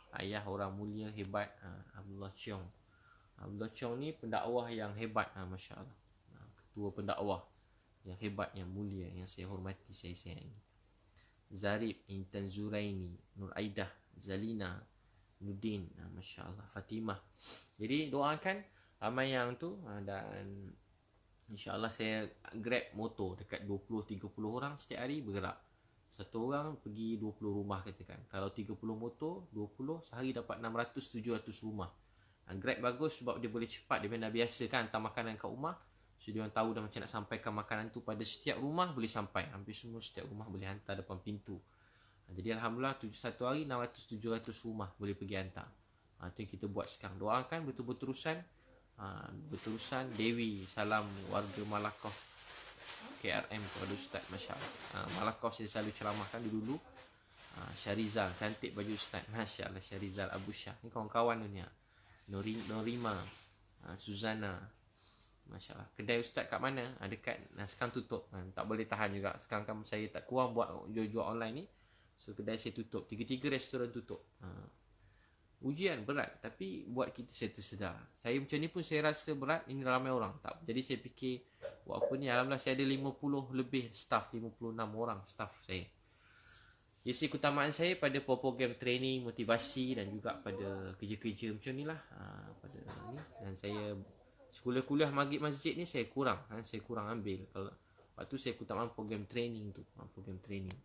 Ayah orang mulia hebat, Abdullah Chiong. Abdullah Chiong ni pendakwah yang hebat, Masya Allah. Ketua pendakwah yang hebat, yang mulia, yang saya hormati, saya sayangi. Zarib, Intan Zuraini, Nur Aidah, Zalina, Nudin, Masya Allah, Fatimah. Jadi doakan ramai yang tu. Dan insya Allah saya grab motor dekat 20-30 orang setiap hari bergerak. Satu orang pergi 20 rumah katakan. Kalau 30 motor, 20 sehari dapat 600-700 rumah. Grab bagus sebab dia boleh cepat. Dia dah biasa kan hantar makanan kat rumah. So dia orang tahu dah macam nak sampaikan makanan tu pada setiap rumah boleh sampai. Hampir semua setiap rumah boleh hantar depan pintu. Jadi Alhamdulillah satu hari 600-700 rumah boleh pergi hantar. Itu yang kita buat sekarang. Doakan betul-betul berterusan. Dewi, salam warga Malakoff KRM kepada Ustaz, Masya Allah. Malakoff saya selalu ceramahkan dulu. Syarizal, cantik baju Ustaz, Masya Allah. Syarizal Abu Syah, ni kawan-kawan dunia. Norima, Suzana, Masya Allah. Kedai Ustaz kat mana? Dekat. Sekarang tutup. Tak boleh tahan juga. Sekarang kan saya tak kurang buat jual-jual online ni. So kedai saya tutup. 3 restoran tutup. Ujian berat. Tapi buat kita saya tersedar. Saya macam ni pun saya rasa berat. Ini ramai orang. Tak. Jadi saya fikir buat apa ni. Alhamdulillah saya ada 50 lebih staff. 56 orang staff saya. Isi keutamaan saya pada program training, motivasi dan juga pada kerja-kerja macam ni lah. Pada ni. Dan saya kuliah maghrib masjid ni saya kurang. Saya kurang ambil. Kalau lepas tu saya keutamaan program training tu. Program training.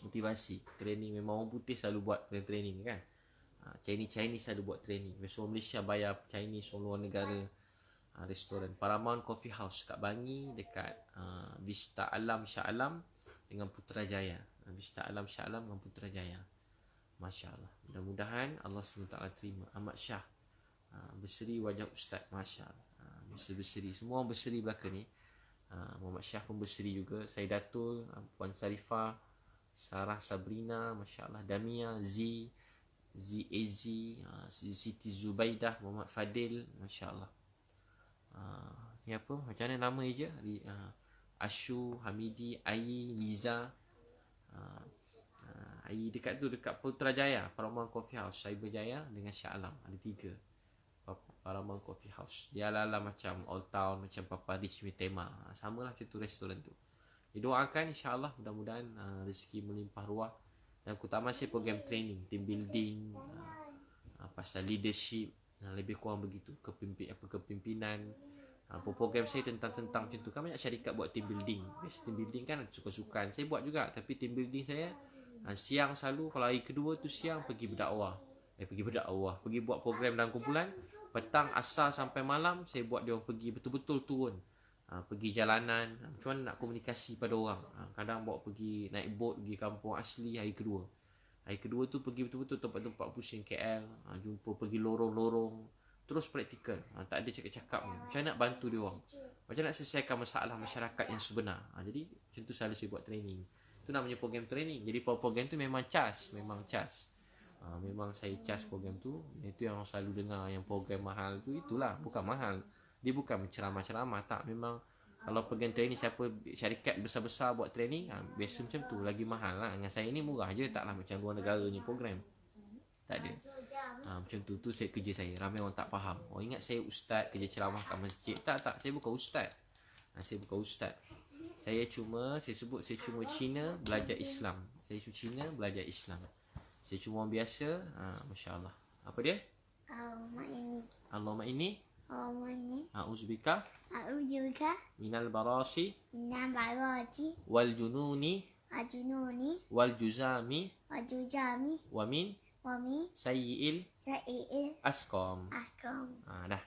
Motivasi. Training memang orang putih selalu buat program training kan. Chinese selalu buat training. Besok Malaysia bayar Chinese orang luar negara. Restoran Paramount Coffee House kat Bangi. Dekat Vista Alam Shah Alam dengan Putrajaya. Vista Alam Shah Alam dengan Putrajaya. Masya Allah. Mudah-mudahan Allah SWT terima. Ahmad Shah, berseri wajah Ustaz. Masya Allah. Berseri-berseri. Semua orang berseri belakang ni. Muhammad Shah pun berseri juga. Saya Datul, Puan Sarifah, Sarah Sabrina, Masya Allah. Damia, Z.A.Z, Siti Zubaidah, Muhammad Fadil, Masya Allah. Ni apa? Macam mana nama je? Ashu, Hamidi, Ayi, Liza, Dekat tu, dekat Putrajaya, Paramount Coffee House, Cyberjaya dengan Shah Alam. Ada 3 Paramount Coffee House. Dia ala-ala macam Old Town, macam Papa Rich punya tema. Sama lah macam tu restoran tu. Didoakan insyaAllah, mudah-mudahan rezeki melimpah ruah. Dan utama saya program training, team building, pasal leadership, lebih kurang begitu, kepimpinan. Program saya tentang macam tu. Kan banyak syarikat buat team building. Team building kan suka-sukan. Saya buat juga, tapi team building saya siang selalu, kalau hari kedua tu siang pergi berdakwah. Pergi buat program dalam kumpulan. Petang, asar sampai malam saya buat dia orang pergi betul-betul turun. Pergi jalanan, macam mana nak komunikasi pada orang. Kadang bawa pergi naik bot pergi kampung asli hari kedua. Hari kedua tu pergi betul-betul tempat-tempat pusing KL, jumpa pergi lorong-lorong, terus praktikal. Tak ada cakap-cakap ni. Macam mana nak bantu dia orang, macam nak selesaikan masalah masyarakat yang sebenar. Jadi macam tu selalu saya buat training. Itu namanya program training. Jadi program tu memang cas. Memang saya cas program tu. Itu yang orang selalu dengar, yang program mahal tu. Itulah, bukan mahal. Dia bukan ceramah-ceramah, tak. Memang kalau program training, siapa syarikat besar-besar buat training, biasa macam tu, lagi mahal lah. Dengan saya ni murah je, taklah macam luar negara ni program. Tak ada. Macam tu saya kerja saya. Ramai orang tak faham. Orang ingat saya ustaz, kerja ceramah kat masjid. Tak, saya bukan ustaz. Saya cuma Cina belajar Islam. Saya cuma orang biasa. Masya Allah. Apa dia? Allahumma inni a'udzubika minal barasi wal jununi wal juzami wa min sayyi'il asqam. Dah.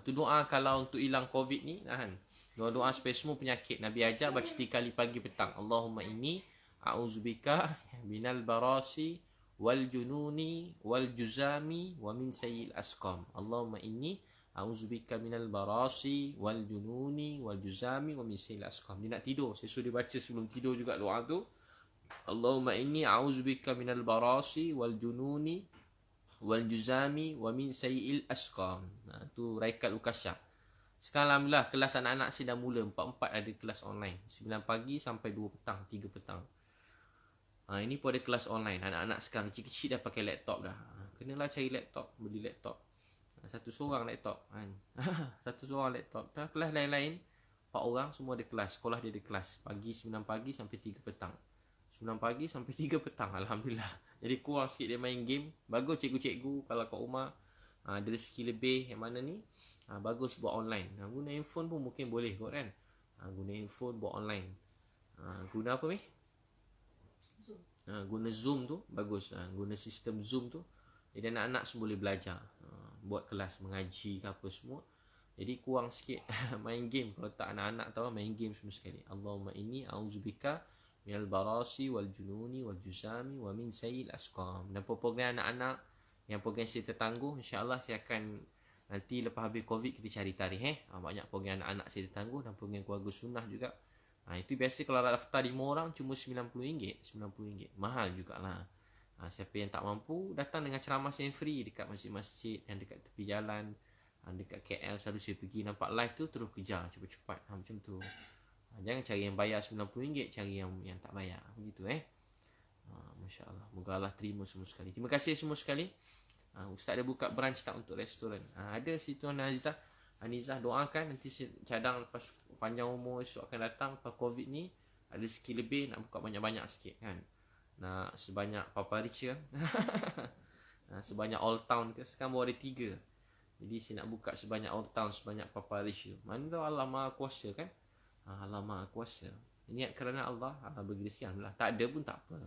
Tu doa kalau untuk hilang COVID ni, kan. Doa supaya semua penyakit Nabi ajar baca 3 kali pagi petang. Allahumma inni a'udzubika minal barasi wal jununi wal juzami wa min sayyi'il asqam. Allahumma inni a'udzubika minal barasi wal jununi wal juzami wa min sayyi'il asqam. Dia nak tidur, saya suruh dia baca sebelum tidur juga doa tu. Allahumma inni a'udzubika minal barasi wal jununi wal juzami wa min sayyi'il asqam. Tu Raikat Lukasyah. Sekarang alhamdulillah kelas anak-anak saya dah mula. 4 ada kelas online, 9 pagi sampai 2 petang, 3 petang. Ini pun ada kelas online. Anak-anak sekarang kecil-kecil dah pakai laptop dah. Kenalah cari laptop, beli laptop. Satu seorang laptop kan. Satu seorang laptop. Dah kelas lain-lain 4 orang semua ada kelas. Sekolah dia ada kelas pagi 9 pagi sampai 3 petang. 9 pagi sampai 3 petang, alhamdulillah. Jadi kurang sikit dia main game. Bagus cikgu-cikgu kalau kat rumah ada rezeki lebih yang mana ni, bagus buat online. Guna handphone pun mungkin boleh kot kan. Guna handphone buat online. Guna apa ni? Guna Zoom tu bagus. Guna sistem Zoom tu, jadi anak-anak semua boleh belajar, buat kelas mengaji ke apa semua. Jadi kurang sikit main game. Kalau tak, anak-anak tahu main game semua sekali. Allahumma inni a'udzubika minal barasi wal jununi wal juzami wa min sayyi'il asqam. Dan program anak-anak yang program saya tertangguh, insya-Allah saya akan nanti lepas habis Covid kita cari tarikh. Banyak program anak-anak saya tertangguh dan program keluarga sunnah juga. Itu biasa kalau daftar 5 orang cuma RM90. RM90 mahal jugalah. Siapa yang tak mampu datang dengan ceramah saya free dekat masjid-masjid yang dekat tepi jalan, dekat KL selalu saya pergi, nampak live tu terus kejar cepat-cepat. Macam tu. Jangan cari yang bayar RM90, cari yang tak bayar. Begitu Masya Allah. Moga Allah terima semua sekali. Terima kasih semua sekali. Ustaz ada buka branch tak untuk restoran? Ada situ Anizah doakan nanti cadang lepas panjang umur esok akan datang lepas Covid ni ada rezeki lebih nak buka banyak-banyak sikit kan. Nak sebanyak Papa Rich kan. Sebanyak Old Town ke. Sekarang baru ada 3. Jadi saya nak buka sebanyak Old Town, sebanyak Papa Rich tu. Mana tahu Allah Maha Kuasa kan. Allah Maha Kuasa. Niat kerana Allah bagi rezeki. Alhamdulillah. Tak ada pun tak apa.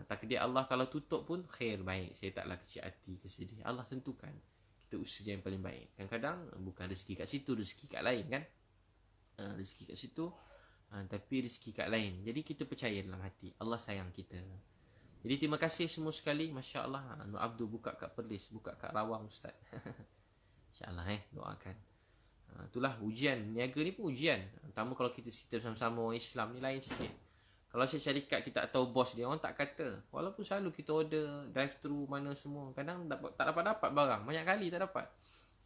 Takdir Allah kalau tutup pun khair, baik. Saya taklah kecil hati ke sedih. Allah tentukan. Kita usaha yang paling baik. Kadang-kadang bukan rezeki kat situ, rezeki kat lain kan. Rezeki kat situ, tapi rezeki kat lain. Jadi kita percaya dalam hati Allah sayang kita. Jadi terima kasih semua sekali. Masya Allah. Nur Abdul buka kat Perlis, buka kat Rawang Ustaz. InsyaAllah doakan. Itulah ujian. Niaga ni pun ujian. Pertama kalau kita sama-sama orang Islam ni lain sikit. Kalau saya syarikat kita tak tahu bos dia, orang tak kata. Walaupun selalu kita order drive-thru mana semua, kadang tak dapat barang. Banyak kali tak dapat.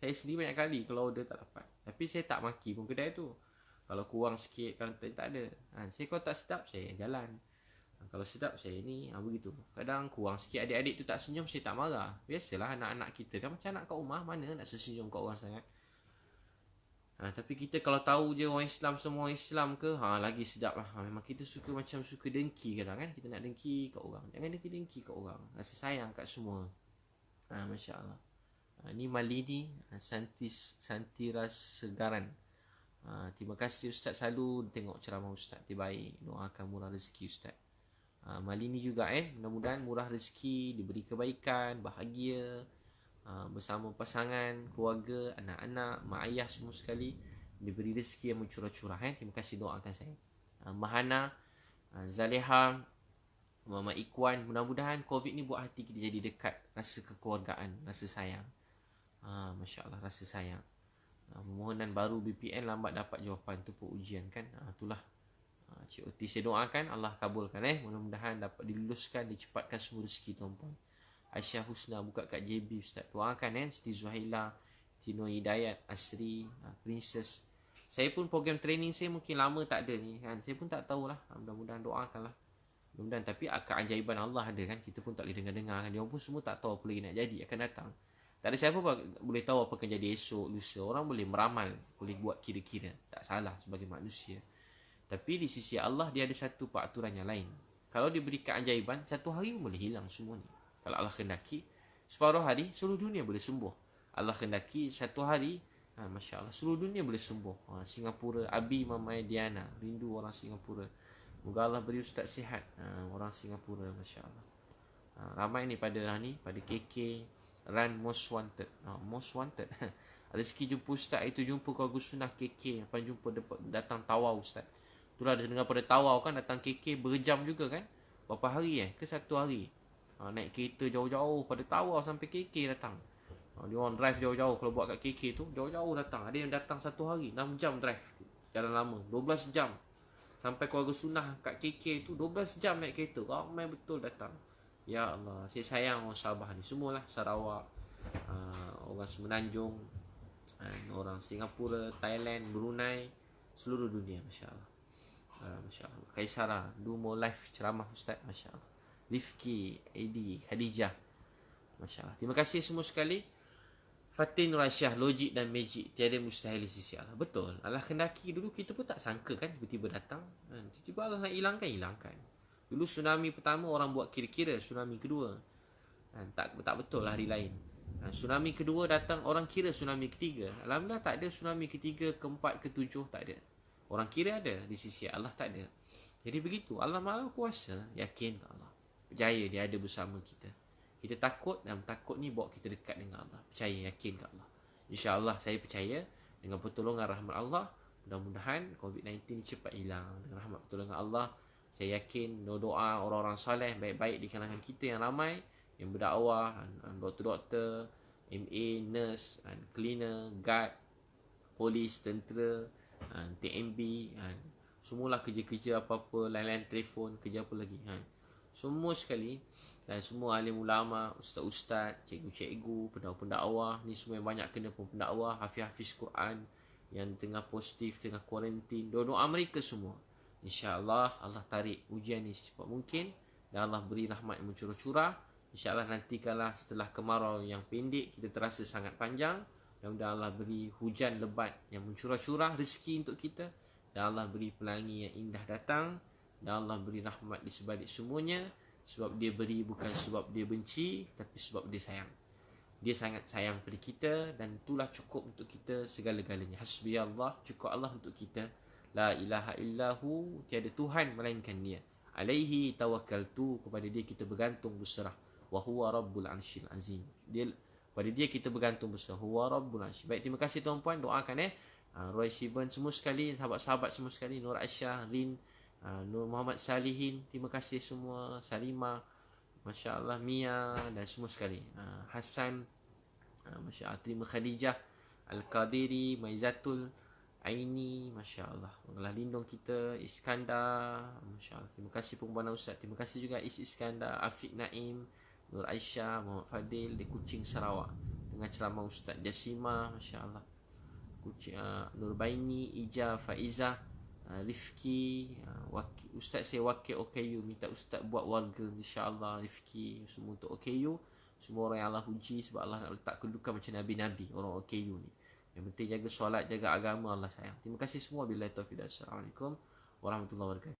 Saya sendiri banyak kali kalau order tak dapat. Tapi saya tak maki pun kedai tu. Kalau kurang sikit, kalau tak ada. Saya kalau tak sedap, saya jalan. Kalau sedap saya ni begitu. Kadang kurang sikit, adik-adik tu tak senyum saya tak marah. Biasalah anak-anak kita kan macam anak kat rumah, mana nak sesenyum kat orang sangat. Tapi kita kalau tahu je orang Islam semua orang Islam ke, lagi sedap lah. Memang kita suka macam suka dengki kadang kan. Kita nak dengki kat orang. Jangan dengki kat orang. Rasa sayang kat semua. Masya Allah. Ni Malini Santiras Segaran. Terima kasih Ustaz, selalu tengok ceramah Ustaz. Terbaik. Doakan murah rezeki Ustaz. Malini juga mudah-mudahan murah rezeki, diberi kebaikan, bahagia, bersama pasangan, keluarga, anak-anak, mak ayah semua sekali diberi rezeki yang mencurah-curah. Terima kasih doakan saya. Mahana, Zaleha, Muhammad Ikwan, mudah-mudahan COVID ni buat hati kita jadi dekat, rasa kekeluargaan, rasa sayang. Masya Allah, rasa sayang. Permohonan baru BPN lambat dapat jawapan tu pun ujian kan. Itulah Cik Oti, saya doakan Allah kabulkan. Mudah-mudahan dapat diluluskan, dicepatkan semua rezeki tuan-puan. Aisyah Husna buka kat JB Ustaz, doakan Siti Zuhaila, Tino Hidayat, Asri, Princess. Saya pun program training saya mungkin lama tak ada ni kan. Saya pun tak tahulah. Mudah-mudahan doakanlah. Mudah-mudahan, tapi keajaiban Allah ada kan. Kita pun tak boleh dengar-dengar kan. Dia pun semua tak tahu apa lagi nak jadi akan datang. Tak ada siapa boleh tahu apa akan jadi esok, lusa. Orang boleh meramal, boleh buat kira-kira. Tak salah sebagai manusia. Tapi di sisi Allah dia ada satu peraturan yang lain. Kalau diberi keajaiban, satu hari boleh hilang semua ni. Kalau Allah kendaki, separuh hari seluruh dunia boleh sembuh. Allah kendaki satu hari, Masya Allah, seluruh dunia boleh sembuh. Singapura, Abi Mamai Diana, rindu orang Singapura. Moga Allah beri Ustaz sihat. Orang Singapura, Masya Allah. Ramai ni pada KK, Run Most Wanted. Most Wanted. Rezeki jumpa Ustaz itu, jumpa kau Gus Sunnah KK. Lepas jumpa datang Tawau Ustaz. Itulah ada dengar pada Tawau kan, datang KK berjam juga kan. Berapa hari ke satu hari. Naik kereta jauh-jauh pada Tawau sampai KK datang. Dia orang drive jauh-jauh. Kalau buat kat KK tu jauh-jauh datang. Ada yang datang satu hari 6 jam drive jalan lama, 12 jam. Sampai keluarga sunnah kat KK tu 12 jam naik kereta. Ramai betul datang. Ya Allah, saya sayang orang Sabah ni semualah. Sarawak, orang Semenanjung, orang Singapura, Thailand, Brunei, seluruh dunia. Masya Allah. Masya Allah. Kaisara, do more live ceramah Ustaz. Masya Allah. Rifki, Edi, Khadijah. Masya Allah. Terima kasih semua sekali. Fatin Rasyah, logik dan magic, tiada mustahil di sisi Allah. Betul. Allah kendaki dulu kita pun tak sangka kan, tiba-tiba datang. Tiba-tiba Allah nak hilangkan. Dulu tsunami pertama orang buat kira-kira, tsunami kedua tak betul lah hari lain. Tsunami kedua datang, orang kira tsunami ketiga. Alhamdulillah tak ada tsunami ketiga, keempat, ketujuh, tak ada. Orang kira ada, di sisi Allah tak ada. Jadi begitu, Allah Maha Kuasa, yakin Allah. Percaya dia ada bersama kita. Kita takut, dan takut ni bawa kita dekat dengan Allah. Percaya, yakin ke Allah. InsyaAllah saya percaya dengan pertolongan rahmat Allah, mudah-mudahan COVID-19 cepat hilang. Dengan rahmat pertolongan Allah, saya yakin doa orang-orang soleh baik-baik di kalangan kita yang ramai, yang berdakwah, doktor-doktor, MA, nurse, cleaner, guard, polis, tentera, TMB, semualah kerja-kerja apa-apa, lain-lain telefon, kerja apa lagi, semua sekali. Dan semua alim ulama, ustaz-ustaz, cikgu-cikgu, pendakwah-pendakwah, ni semua yang banyak kena pun pendakwah, hafiz-hafiz Quran yang tengah positif, tengah kuarantin, doa mereka semua. InsyaAllah Allah tarik ujian ni secepat mungkin dan Allah beri rahmat yang mencurah-curah. InsyaAllah nantikanlah setelah kemarau yang pendek kita terasa sangat panjang, dan Allah beri hujan lebat yang mencurah-curah rezeki untuk kita, dan Allah beri pelangi yang indah datang, dan Allah beri rahmat di sebalik semuanya. Sebab dia beri bukan sebab dia benci, tapi sebab dia sayang. Dia sangat sayang pada kita, dan itulah cukup untuk kita segala-galanya. Hasbi Allah, cukup Allah untuk kita. La ilaha illahu, tiada Tuhan melainkan dia. Alaihi tawakkaltu, kepada dia kita bergantung berserah. Wa huwa rabbul arsyil azim. Pada dia kita bergantung berserah. Huwa rabbul arsyil. Baik, terima kasih tuan-puan, doakan Roy Sivan semua sekali, sahabat-sahabat semua sekali, Nur Aisyah, Rin, Nur Muhammad Salihin, terima kasih semua, Salima, Masya Allah, Mia dan semua sekali, Hasan, Masya Allah, terima Khadijah, Al-Qadiri, Maizatul, Aini, Masya Allah, Allah lindung kita, Iskandar, Masya Allah, terima kasih Pembantu Ustaz, terima kasih juga Iskandar, Afiq Naim, Nur Aisyah, Muhammad Fadil di Kuching, Sarawak, dengan ceramah Ustaz Jasima, Masya Allah, Kuching, Nur Baini, Ija, Faizah, Rifki, Ustaz saya wakil OKU, minta Ustaz buat warga insya-Allah. Rifki semua untuk OKU, semua orang yang Allah uji sebab Allah nak letak kedudukan macam nabi-nabi orang OKU ni. Yang penting jaga solat, jaga agama, Allah sayang. Terima kasih semua. Billahi taufiq. Assalamualaikum warahmatullahi wabarakatuh.